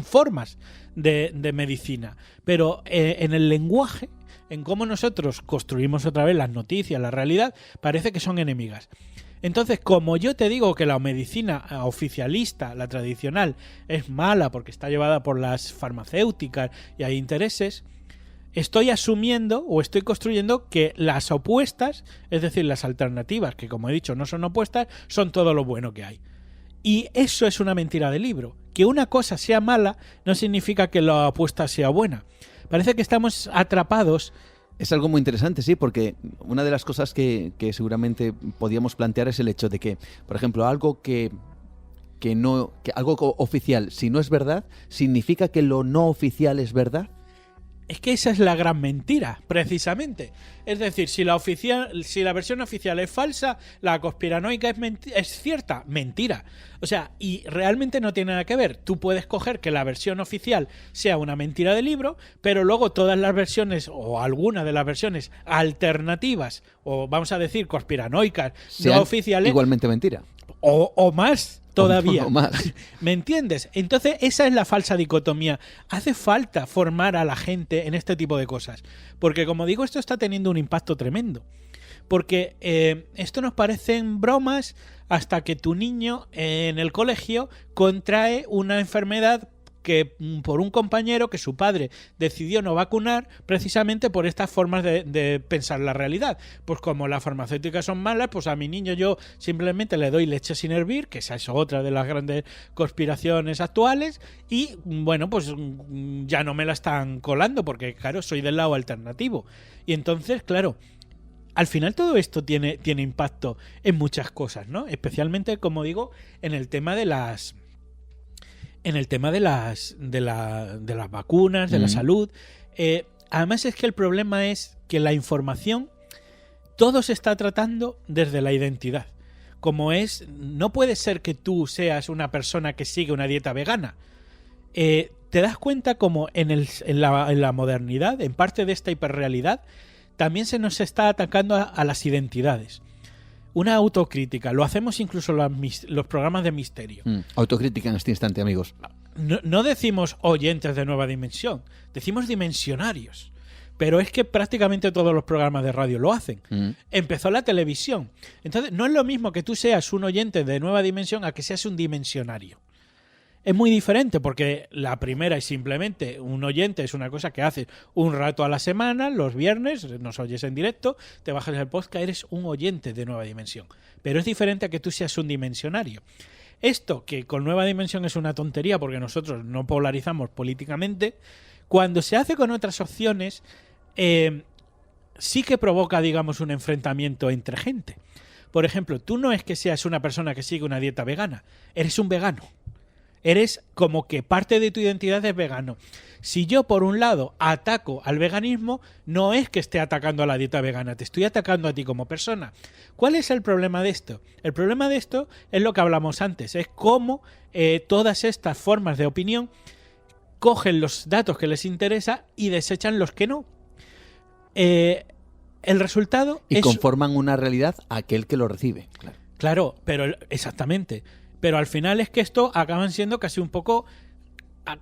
formas de medicina. Pero en el lenguaje, en cómo nosotros construimos otra vez las noticias, la realidad, parece que son enemigas. Entonces, como yo te digo que la medicina oficialista, la tradicional, es mala porque está llevada por las farmacéuticas y hay intereses, estoy asumiendo o estoy construyendo que las opuestas, es decir, las alternativas, que como he dicho no son opuestas, son todo lo bueno que hay. Y eso es una mentira del libro. Que una cosa sea mala no significa que la opuesta sea buena. Parece que estamos atrapados. Es algo muy interesante, sí, porque una de las cosas que seguramente podíamos plantear es el hecho de que, por ejemplo, algo algo oficial, si no es verdad, ¿significa que lo no oficial es verdad? Es que esa es la gran mentira, precisamente. Es decir, si la versión oficial es falsa, la conspiranoica es cierta, mentira. O sea, y realmente no tiene nada que ver. Tú puedes coger que la versión oficial sea una mentira del libro, pero luego todas las versiones, o algunas de las versiones alternativas, o vamos a decir conspiranoicas, no oficiales, igualmente mentira. O más todavía. O más. ¿Me entiendes? Entonces esa es la falsa dicotomía. Hace falta formar a la gente en este tipo de cosas. Porque como digo, esto está teniendo un impacto tremendo. Porque esto nos parecen bromas hasta que tu niño en el colegio contrae una enfermedad que por un compañero que su padre decidió no vacunar precisamente por estas formas de pensar la realidad. Pues como las farmacéuticas son malas, pues a mi niño yo simplemente le doy leche sin hervir, que esa es otra de las grandes conspiraciones actuales, y bueno, pues ya no me la están colando porque claro, soy del lado alternativo. Y entonces, claro, al final todo esto tiene impacto en muchas cosas, ¿no? Especialmente, como digo, en el tema de las vacunas, de la salud. Además es que el problema es que la información todo se está tratando desde la identidad. No puede ser que tú seas una persona que sigue una dieta vegana. te das cuenta como en la modernidad, en parte de esta hiperrealidad, también se nos está atacando a las identidades. Una autocrítica. Lo hacemos incluso los programas de misterio. Autocrítica en este instante, amigos. No decimos oyentes de Nueva Dimensión, decimos dimensionarios. Pero es que prácticamente todos los programas de radio lo hacen. Empezó la televisión. Entonces, no es lo mismo que tú seas un oyente de Nueva Dimensión a que seas un dimensionario. Es muy diferente porque la primera es simplemente un oyente, es una cosa que haces un rato a la semana, los viernes, nos oyes en directo, te bajas el podcast, eres un oyente de Nueva Dimensión. Pero es diferente a que tú seas un dimensionario. Esto, que con Nueva Dimensión es una tontería porque nosotros no polarizamos políticamente, cuando se hace con otras opciones, sí que provoca, digamos, un enfrentamiento entre gente. Por ejemplo, tú no es que seas una persona que sigue una dieta vegana, eres un vegano. Eres como que parte de tu identidad es vegano. Si yo, por un lado, ataco al veganismo, no es que esté atacando a la dieta vegana, te estoy atacando a ti como persona. ¿Cuál es el problema de esto? El problema de esto es lo que hablamos antes, es cómo todas estas formas de opinión cogen los datos que les interesa y desechan los que no. El resultado es... Y conforman una realidad a aquel que lo recibe. Claro, pero exactamente. Pero al final es que esto acaban siendo casi un poco,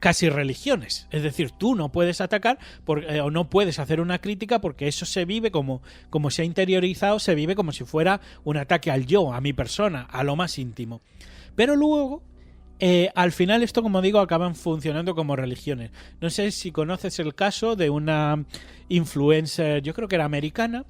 casi religiones. Es decir, tú no puedes atacar o no puedes hacer una crítica porque eso se vive como se ha interiorizado, se vive como si fuera un ataque al yo, a mi persona, a lo más íntimo. Pero luego, al final esto, como digo, acaban funcionando como religiones. No sé si conoces el caso de una influencer, yo creo que era americana,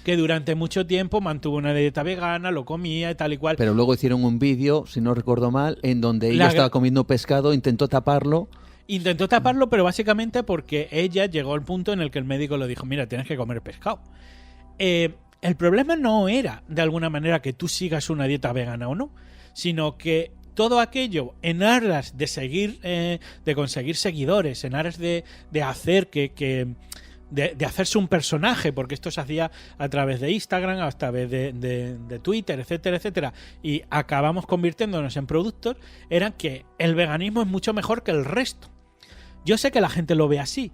que durante mucho tiempo mantuvo una dieta vegana, lo comía y tal y cual. Pero luego hicieron un vídeo, si no recuerdo mal, en donde ella estaba comiendo pescado, intentó taparlo. Intentó taparlo, pero básicamente porque ella llegó al punto en el que el médico le dijo, mira, tienes que comer pescado. El problema no era, de alguna manera, que tú sigas una dieta vegana o no, sino que todo aquello en aras de seguir, de conseguir seguidores, en aras de hacer de hacerse un personaje, porque esto se hacía a través de Instagram, a través de Twitter, etcétera, etcétera, y acabamos convirtiéndonos en productos, eran que el veganismo es mucho mejor que el resto. Yo sé que la gente lo ve así.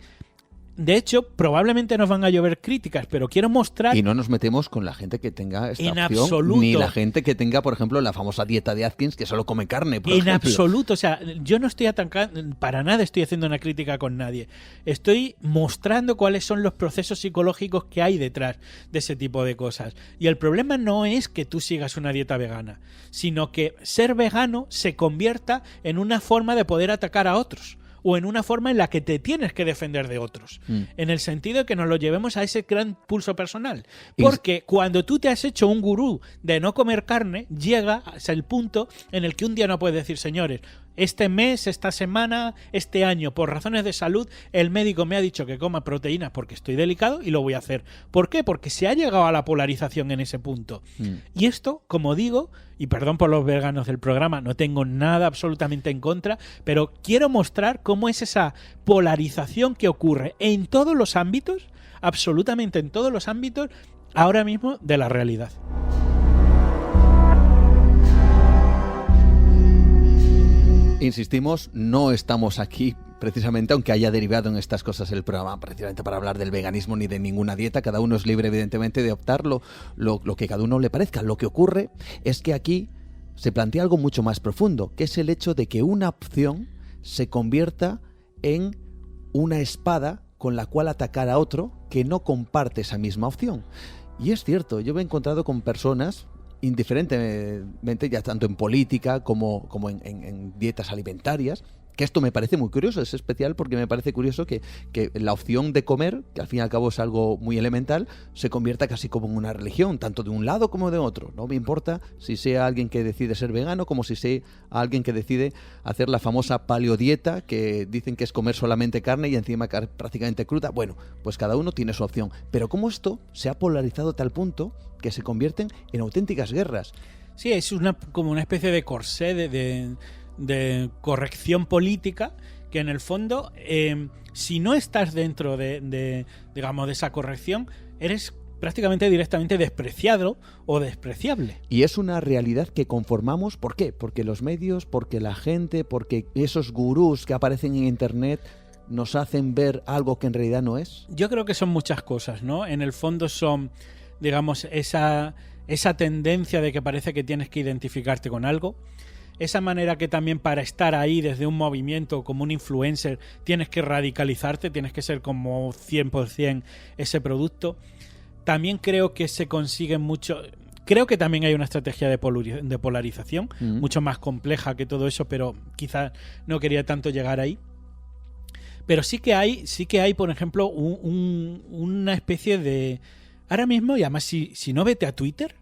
De hecho, probablemente nos van a llover críticas, pero quiero mostrar... Y no nos metemos con la gente que tenga esta opción, absoluto. Ni la gente que tenga, por ejemplo, la famosa dieta de Atkins, que solo come carne, por ejemplo. En absoluto. O sea, yo no estoy atacando, para nada estoy haciendo una crítica con nadie. Estoy mostrando cuáles son los procesos psicológicos que hay detrás de ese tipo de cosas. Y el problema no es que tú sigas una dieta vegana, sino que ser vegano se convierta en una forma de poder atacar a otros. O en una forma en la que te tienes que defender de otros. En el sentido de que nos lo llevemos a ese gran pulso personal. Porque cuando tú te has hecho un gurú de no comer carne, llega hasta el punto en el que un día no puedes decir, señores, este mes, esta semana, este año, por razones de salud, el médico me ha dicho que coma proteínas porque estoy delicado y lo voy a hacer. ¿Por qué? Porque se ha llegado a la polarización en ese punto. Y esto, como digo, y perdón por los veganos del programa, no tengo nada absolutamente en contra, pero quiero mostrar cómo es esa polarización que ocurre en todos los ámbitos, absolutamente en todos los ámbitos, ahora mismo de la realidad. Insistimos, no estamos aquí precisamente, aunque haya derivado en estas cosas el programa, precisamente para hablar del veganismo ni de ninguna dieta. Cada uno es libre, evidentemente, de optar lo que cada uno le parezca. Lo que ocurre es que aquí se plantea algo mucho más profundo, que es el hecho de que una opción se convierta en una espada con la cual atacar a otro que no comparte esa misma opción. Y es cierto, yo me he encontrado con personas, indiferentemente, ya tanto en política como en dietas alimentarias, que esto me parece muy curioso, es especial porque me parece curioso que la opción de comer, que al fin y al cabo es algo muy elemental, se convierta casi como en una religión, tanto de un lado como de otro. No me importa si sea alguien que decide ser vegano como si sea alguien que decide hacer la famosa paleodieta, que dicen que es comer solamente carne y encima prácticamente cruda. Bueno, pues cada uno tiene su opción. Pero como esto se ha polarizado a tal punto que se convierten en auténticas guerras. Sí, es como una especie de corsé de corrección política que en el fondo, si no estás dentro de esa corrección, eres prácticamente directamente despreciado o despreciable. Y es una realidad que conformamos, ¿por qué? Porque los medios, porque la gente, porque esos gurús que aparecen en internet nos hacen ver algo que en realidad no es. Yo creo que son muchas cosas, ¿no? En el fondo son, digamos, esa tendencia de que parece que tienes que identificarte con algo. Esa manera que también para estar ahí desde un movimiento como un influencer tienes que radicalizarte, tienes que ser como 100% ese producto. También creo que se consigue mucho... Creo que también hay una estrategia de polarización, mucho más compleja que todo eso, pero quizás no quería tanto llegar ahí. Pero sí que hay, por ejemplo, una especie de... Ahora mismo, y además si no, vete a Twitter,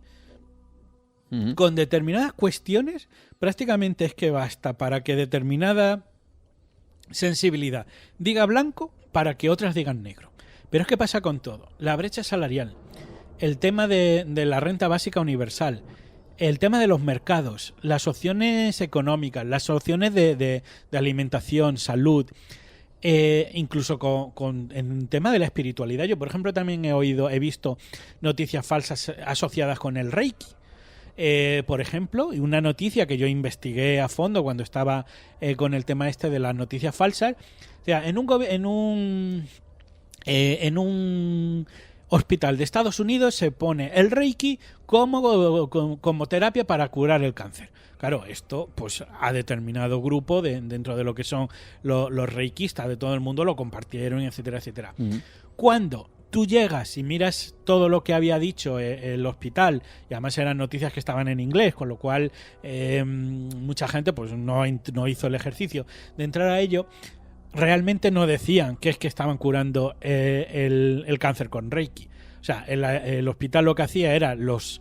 con determinadas cuestiones, prácticamente es que basta para que determinada sensibilidad diga blanco para que otras digan negro. Pero es que pasa con todo. La brecha salarial, el tema de la renta básica universal, el tema de los mercados, las opciones económicas, las opciones de alimentación, salud, incluso en el tema de la espiritualidad. Yo, por ejemplo, también he visto noticias falsas asociadas con el Reiki. Por ejemplo, y una noticia que yo investigué a fondo cuando estaba con el tema este de las noticias falsas. O sea, en un hospital de Estados Unidos se pone el Reiki como terapia para curar el cáncer. Claro, esto pues a determinado grupo dentro de lo que son los reikistas de todo el mundo lo compartieron, etcétera, etcétera. Cuando tú llegas y miras todo lo que había dicho el hospital, y además eran noticias que estaban en inglés, con lo cual mucha gente pues no hizo el ejercicio de entrar a ello. Realmente no decían que es que estaban curando el cáncer con Reiki. O sea, el hospital lo que hacía era las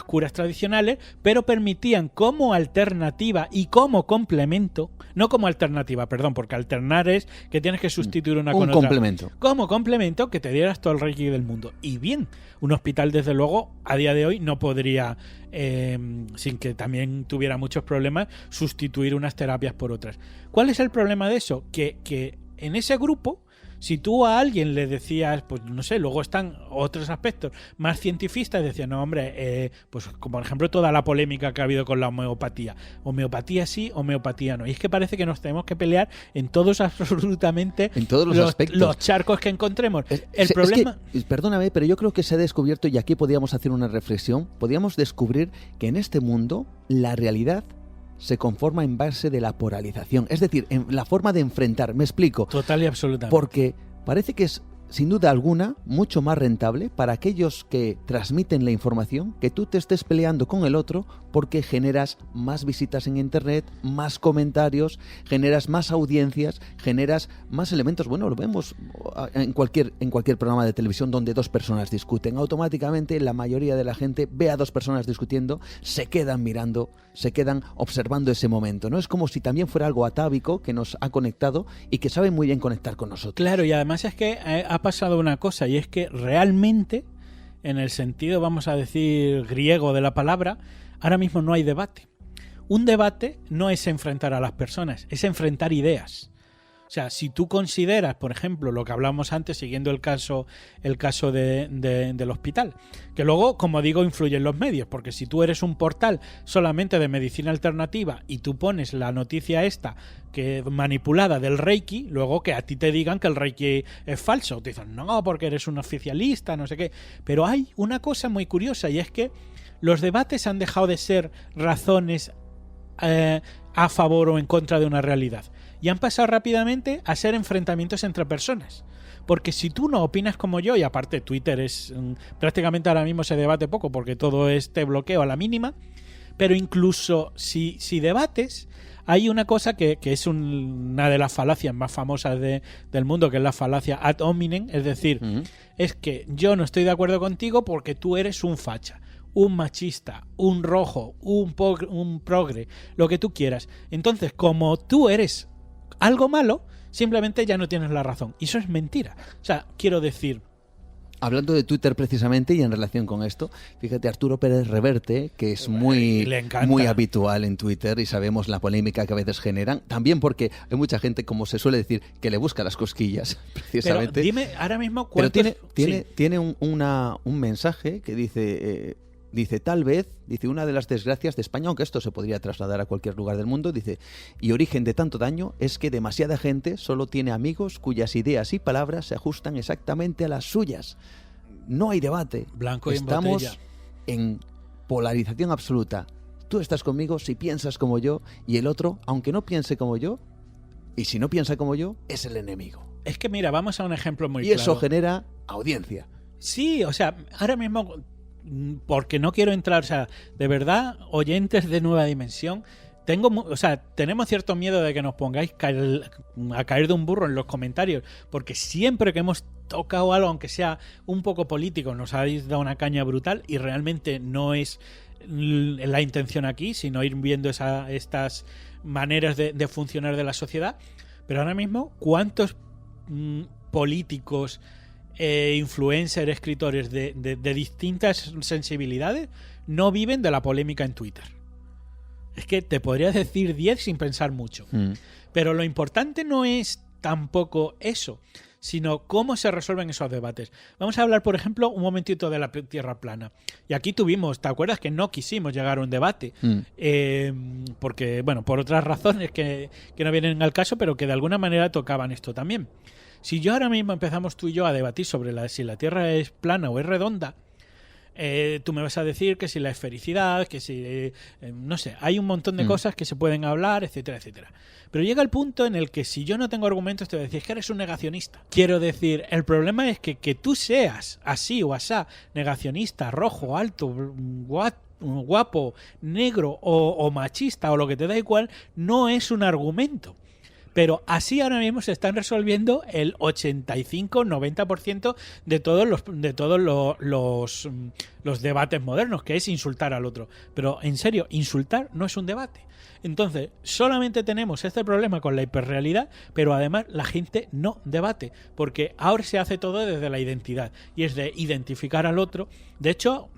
curas tradicionales, pero permitían como alternativa y como complemento, no como alternativa, perdón, porque alternar es que tienes que sustituir una con otra. Un complemento. Como complemento, que te dieras todo el Reiki del mundo. Y bien, un hospital desde luego a día de hoy no podría, sin que también tuviera muchos problemas, sustituir unas terapias por otras. ¿Cuál es el problema de eso? Que en ese grupo, si tú a alguien le decías, pues no sé, luego están otros aspectos más cientifistas, decían, no hombre, pues como por ejemplo toda la polémica que ha habido con la homeopatía. Homeopatía sí, homeopatía no. Y es que parece que nos tenemos que pelear en todos absolutamente, en todos los aspectos, los charcos que encontremos. Perdóname, pero yo creo que se ha descubierto, y aquí podríamos hacer una reflexión, podríamos descubrir que en este mundo la realidad se conforma en base de la polarización, es decir, en la forma de enfrentar. Me explico. Total y absolutamente. Porque parece que es, sin duda alguna, mucho más rentable para aquellos que transmiten la información que tú te estés peleando con el otro, porque generas más visitas en internet, más comentarios, generas más audiencias, generas más elementos. Bueno, lo vemos en cualquier programa de televisión donde dos personas discuten. Automáticamente la mayoría de la gente ve a dos personas discutiendo, se quedan mirando, se quedan observando ese momento, ¿no? Es como si también fuera algo atávico que nos ha conectado y que sabe muy bien conectar con nosotros. Claro, y además es que ha pasado una cosa, y es que realmente, en el sentido, vamos a decir, griego de la palabra, ahora mismo no hay debate. Un debate no es enfrentar a las personas, es enfrentar ideas. O sea, si tú consideras, por ejemplo, lo que hablamos antes, siguiendo el caso del hospital, que luego, como digo, influyen los medios, porque si tú eres un portal solamente de medicina alternativa y tú pones la noticia esta que manipulada del Reiki, luego que a ti te digan que el Reiki es falso, te dicen, no, porque eres un oficialista, no sé qué. Pero hay una cosa muy curiosa, y es que los debates han dejado de ser razones a favor o en contra de una realidad, y han pasado rápidamente a ser enfrentamientos entre personas. Porque si tú no opinas como yo, y aparte Twitter es prácticamente ahora mismo se debate poco porque todo es te bloqueo a la mínima, pero incluso si debates, hay una cosa que es una de las falacias más famosas del mundo, que es la falacia ad hominem, es decir, es que yo no estoy de acuerdo contigo porque tú eres un facha, un machista, un rojo, un progre, lo que tú quieras. Entonces, como tú eres algo malo, simplemente ya no tienes la razón. Y eso es mentira. O sea, quiero decir, Hablando de Twitter precisamente y en relación con esto, fíjate, Arturo Pérez Reverte, que es muy habitual en Twitter y sabemos la polémica que a veces generan, también porque hay mucha gente, como se suele decir, que le busca las cosquillas, precisamente. Pero dime ahora mismo cuántos... Pero tiene un mensaje que dice... Dice, tal vez, dice, una de las desgracias de España, aunque esto se podría trasladar a cualquier lugar del mundo, dice, y origen de tanto daño es que demasiada gente solo tiene amigos cuyas ideas y palabras se ajustan exactamente a las suyas. No hay debate. Blanco y Estamos en polarización absoluta. Tú estás conmigo si piensas como yo, y el otro, aunque no piense como yo, y si no piensa como yo, es el enemigo. Es que mira, vamos a un ejemplo muy claro. Y eso genera audiencia. Sí, o sea, ahora mismo... porque no quiero entrar, o sea, de verdad, oyentes de Nueva Dimensión, tenemos cierto miedo de que nos pongáis a caer de un burro en los comentarios, porque siempre que hemos tocado algo, aunque sea un poco político, nos habéis dado una caña brutal y realmente no es la intención aquí, sino ir viendo estas maneras de funcionar de la sociedad. Pero ahora mismo, ¿cuántos políticos, influencers, escritores de distintas sensibilidades no viven de la polémica en Twitter? Es que te podría decir 10 sin pensar mucho. Pero lo importante no es tampoco eso, sino cómo se resuelven esos debates. Vamos a hablar, por ejemplo, un momentito de la Tierra plana. Y aquí tuvimos, ¿te acuerdas que no quisimos llegar a un debate? Porque, bueno, por otras razones que no vienen al caso, pero que de alguna manera tocaban esto también. Si yo ahora mismo empezamos tú y yo a debatir sobre si la Tierra es plana o es redonda, tú me vas a decir que si la esfericidad, que si... no sé, hay un montón de cosas que se pueden hablar, etcétera, etcétera. Pero llega el punto en el que si yo no tengo argumentos te voy a decir, es que eres un negacionista. Quiero decir, el problema es que tú seas así o asá, negacionista, rojo, alto, guapo, negro o machista o lo que te da igual, no es un argumento. Pero así ahora mismo se están resolviendo el 85-90% de todos los debates modernos, que es insultar al otro. Pero en serio, insultar no es un debate. Entonces, solamente tenemos este problema con la hiperrealidad, pero además la gente no debate, porque ahora se hace todo desde la identidad, y es de identificar al otro. De hecho,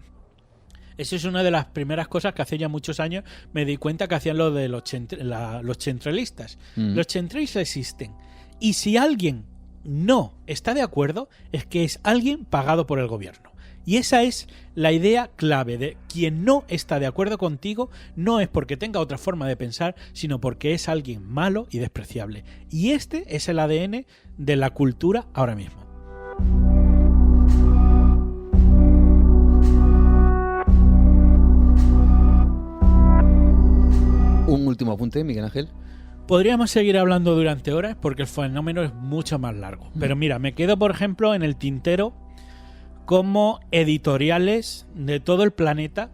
eso es una de las primeras cosas que hace ya muchos años me di cuenta que hacían lo de los centralistas. Los centralistas existen. Y si alguien no está de acuerdo, es que es alguien pagado por el gobierno. Y esa es la idea clave de quien no está de acuerdo contigo, no es porque tenga otra forma de pensar, sino porque es alguien malo y despreciable. Y este es el ADN de la cultura ahora mismo. Un último apunte, Miguel Ángel. Podríamos seguir hablando durante horas porque el fenómeno es mucho más largo. Pero mira, me quedo, por ejemplo, en el tintero cómo editoriales de todo el planeta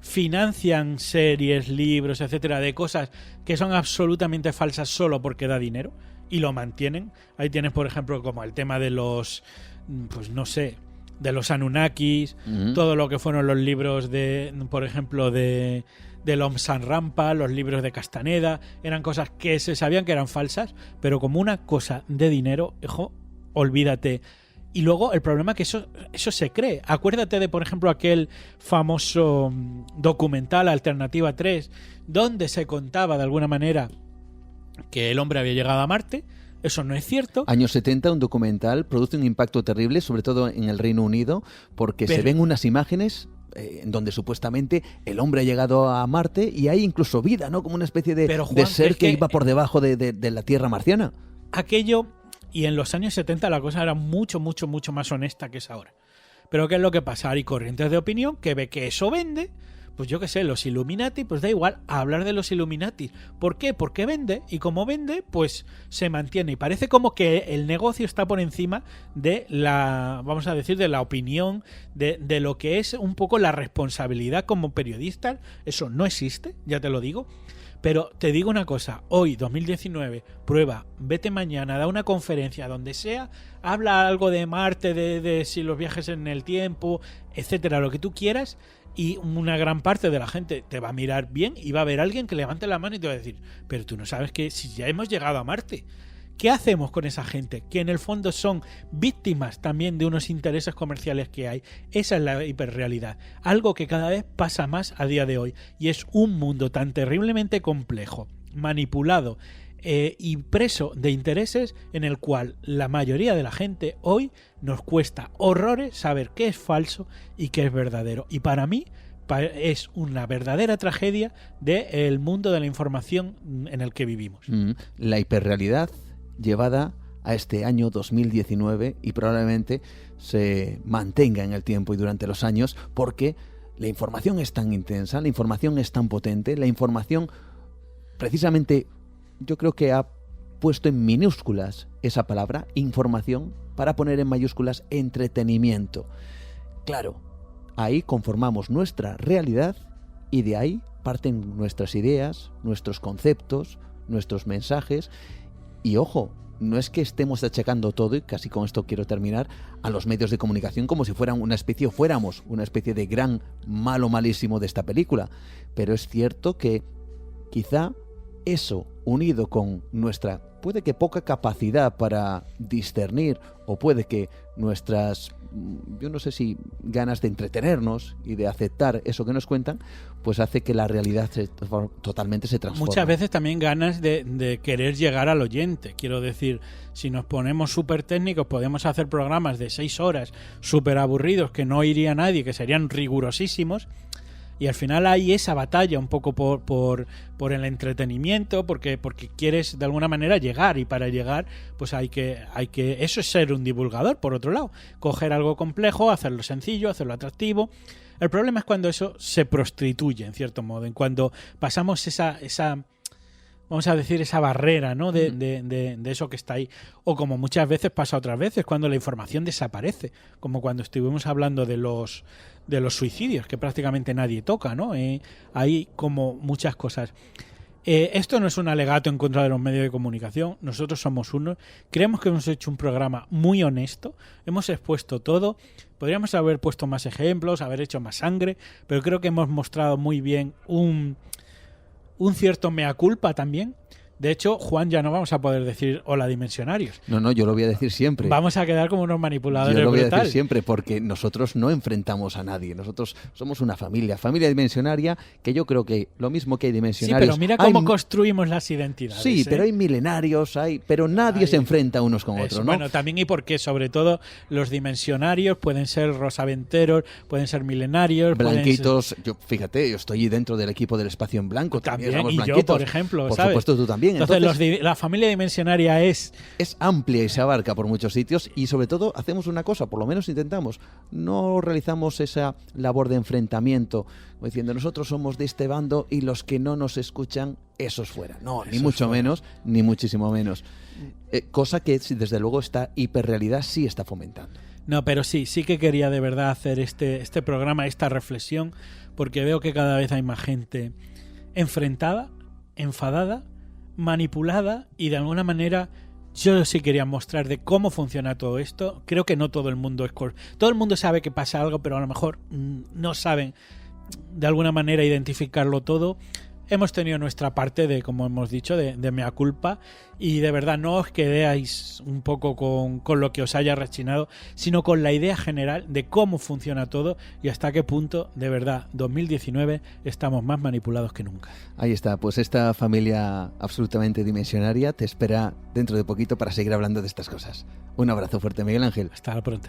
financian series, libros, etcétera, de cosas que son absolutamente falsas solo porque da dinero y lo mantienen. Ahí tienes, por ejemplo, como el tema de los, pues no sé, de los Anunnakis, todo lo que fueron los libros de, por ejemplo, de Lom San Rampa, los libros de Castaneda, eran cosas que se sabían que eran falsas, pero como una cosa de dinero, hijo, olvídate. Y luego el problema es que eso se cree. Acuérdate de, por ejemplo, aquel famoso documental Alternativa 3, donde se contaba de alguna manera que el hombre había llegado a Marte. Eso no es cierto. Años 70, un documental produce un impacto terrible, sobre todo en el Reino Unido, porque se ven unas imágenes en donde supuestamente el hombre ha llegado a Marte y hay incluso vida, ¿no? Como una especie de, Juan, de ser que iba por debajo de la Tierra marciana. Aquello, y en los años 70 la cosa era mucho, mucho, mucho más honesta que es ahora. Pero ¿qué es lo que pasa? Hay corrientes de opinión que ve que eso vende. Pues yo qué sé, los Illuminati, pues da igual hablar de los Illuminati. ¿Por qué? Porque vende, y como vende, pues se mantiene. Y parece como que el negocio está por encima de la, vamos a decir, de la opinión, de lo que es un poco la responsabilidad como periodista. Eso no existe, ya te lo digo. Pero te digo una cosa, hoy, 2019, prueba, vete mañana, da una conferencia donde sea, habla algo de Marte, de si los viajes en el tiempo, etcétera, lo que tú quieras, y una gran parte de la gente te va a mirar bien y va a haber alguien que levante la mano y te va a decir, pero tú no sabes que si ya hemos llegado a Marte, ¿Qué hacemos con esa gente? Que en el fondo son víctimas también de unos intereses comerciales que hay. Esa es la hiperrealidad. Algo que cada vez pasa más a día de hoy. Y es un mundo tan terriblemente complejo, manipulado y preso de intereses, en el cual la mayoría de la gente hoy nos cuesta horrores saber qué es falso y qué es verdadero. Y para mí es una verdadera tragedia del mundo de la información en el que vivimos. La hiperrealidad llevada a este año 2019 y probablemente se mantenga en el tiempo y durante los años, porque la información es tan intensa, la información es tan potente, la información precisamente yo creo que ha puesto en minúsculas esa palabra, información, para poner en mayúsculas entretenimiento. Claro, ahí conformamos nuestra realidad y de ahí parten nuestras ideas, nuestros conceptos, nuestros mensajes. Y ojo, no es que estemos achacando todo, y casi con esto quiero terminar, a los medios de comunicación como si fuéramos una especie de gran malo malísimo de esta película. Pero es cierto que quizá eso, unido con nuestra, puede que poca capacidad para discernir, o puede que nuestras, yo no sé si ganas de entretenernos y de aceptar eso que nos cuentan, pues hace que la realidad totalmente se transforme. Muchas veces también ganas de querer llegar al oyente. Quiero decir, si nos ponemos súper técnicos, podemos hacer programas de 6 horas súper aburridos que no oiría nadie, que serían rigurosísimos. Y al final hay esa batalla un poco por el entretenimiento, porque quieres de alguna manera llegar, y para llegar pues hay que eso es ser un divulgador, por otro lado, coger algo complejo, hacerlo sencillo, hacerlo atractivo. El problema es cuando eso se prostituye, en cierto modo, en cuando pasamos esa vamos a decir, esa barrera, ¿no? de eso que está ahí. O como muchas veces pasa otras veces, cuando la información desaparece, como cuando estuvimos hablando de los suicidios, que prácticamente nadie toca, ¿no? Hay como muchas cosas. Esto no es un alegato en contra de los medios de comunicación, nosotros somos uno. Creemos que hemos hecho un programa muy honesto, hemos expuesto todo, podríamos haber puesto más ejemplos, haber hecho más sangre, pero creo que hemos mostrado muy bien un cierto mea culpa también. De hecho, Juan, ya no vamos a poder decir hola dimensionarios. No, yo lo voy a decir siempre. Vamos a quedar como unos manipuladores brutales. Yo lo voy a brutal. decir siempre, porque nosotros no enfrentamos a nadie. Nosotros somos una familia dimensionaria, que yo creo que lo mismo que hay dimensionarios... Sí, pero mira cómo construimos las identidades. Sí, pero hay milenarios, pero nadie se enfrenta unos con otros, ¿no? Bueno, también y porque sobre todo los dimensionarios pueden ser rosaventeros, pueden ser milenarios... Blanquitos, yo estoy dentro del equipo del Espacio en Blanco. También, somos y blanquitos. yo, por ejemplo, por ¿sabes? Supuesto, tú también. Entonces la familia dimensionaria es amplia y se abarca por muchos sitios, y sobre todo hacemos una cosa, por lo menos intentamos, no realizamos esa labor de enfrentamiento, diciendo nosotros somos de este bando y los que no nos escuchan, esos fuera. No, ni mucho menos, ni muchísimo menos. Cosa que desde luego esta hiperrealidad sí está fomentando. No, pero sí que quería de verdad hacer este programa, esta reflexión, porque veo que cada vez hay más gente enfrentada, enfadada, manipulada, y de alguna manera yo sí quería mostrar de cómo funciona todo esto. Creo que no todo el mundo todo el mundo sabe que pasa algo, pero a lo mejor no saben de alguna manera identificarlo todo. Hemos tenido nuestra parte de, como hemos dicho, de mea culpa, y de verdad no os quedéis un poco con lo que os haya rechinado, sino con la idea general de cómo funciona todo y hasta qué punto, de verdad, 2019 estamos más manipulados que nunca. Ahí está, pues esta familia absolutamente dimensionaria te espera dentro de poquito para seguir hablando de estas cosas. Un abrazo fuerte, Miguel Ángel. Hasta la pronto.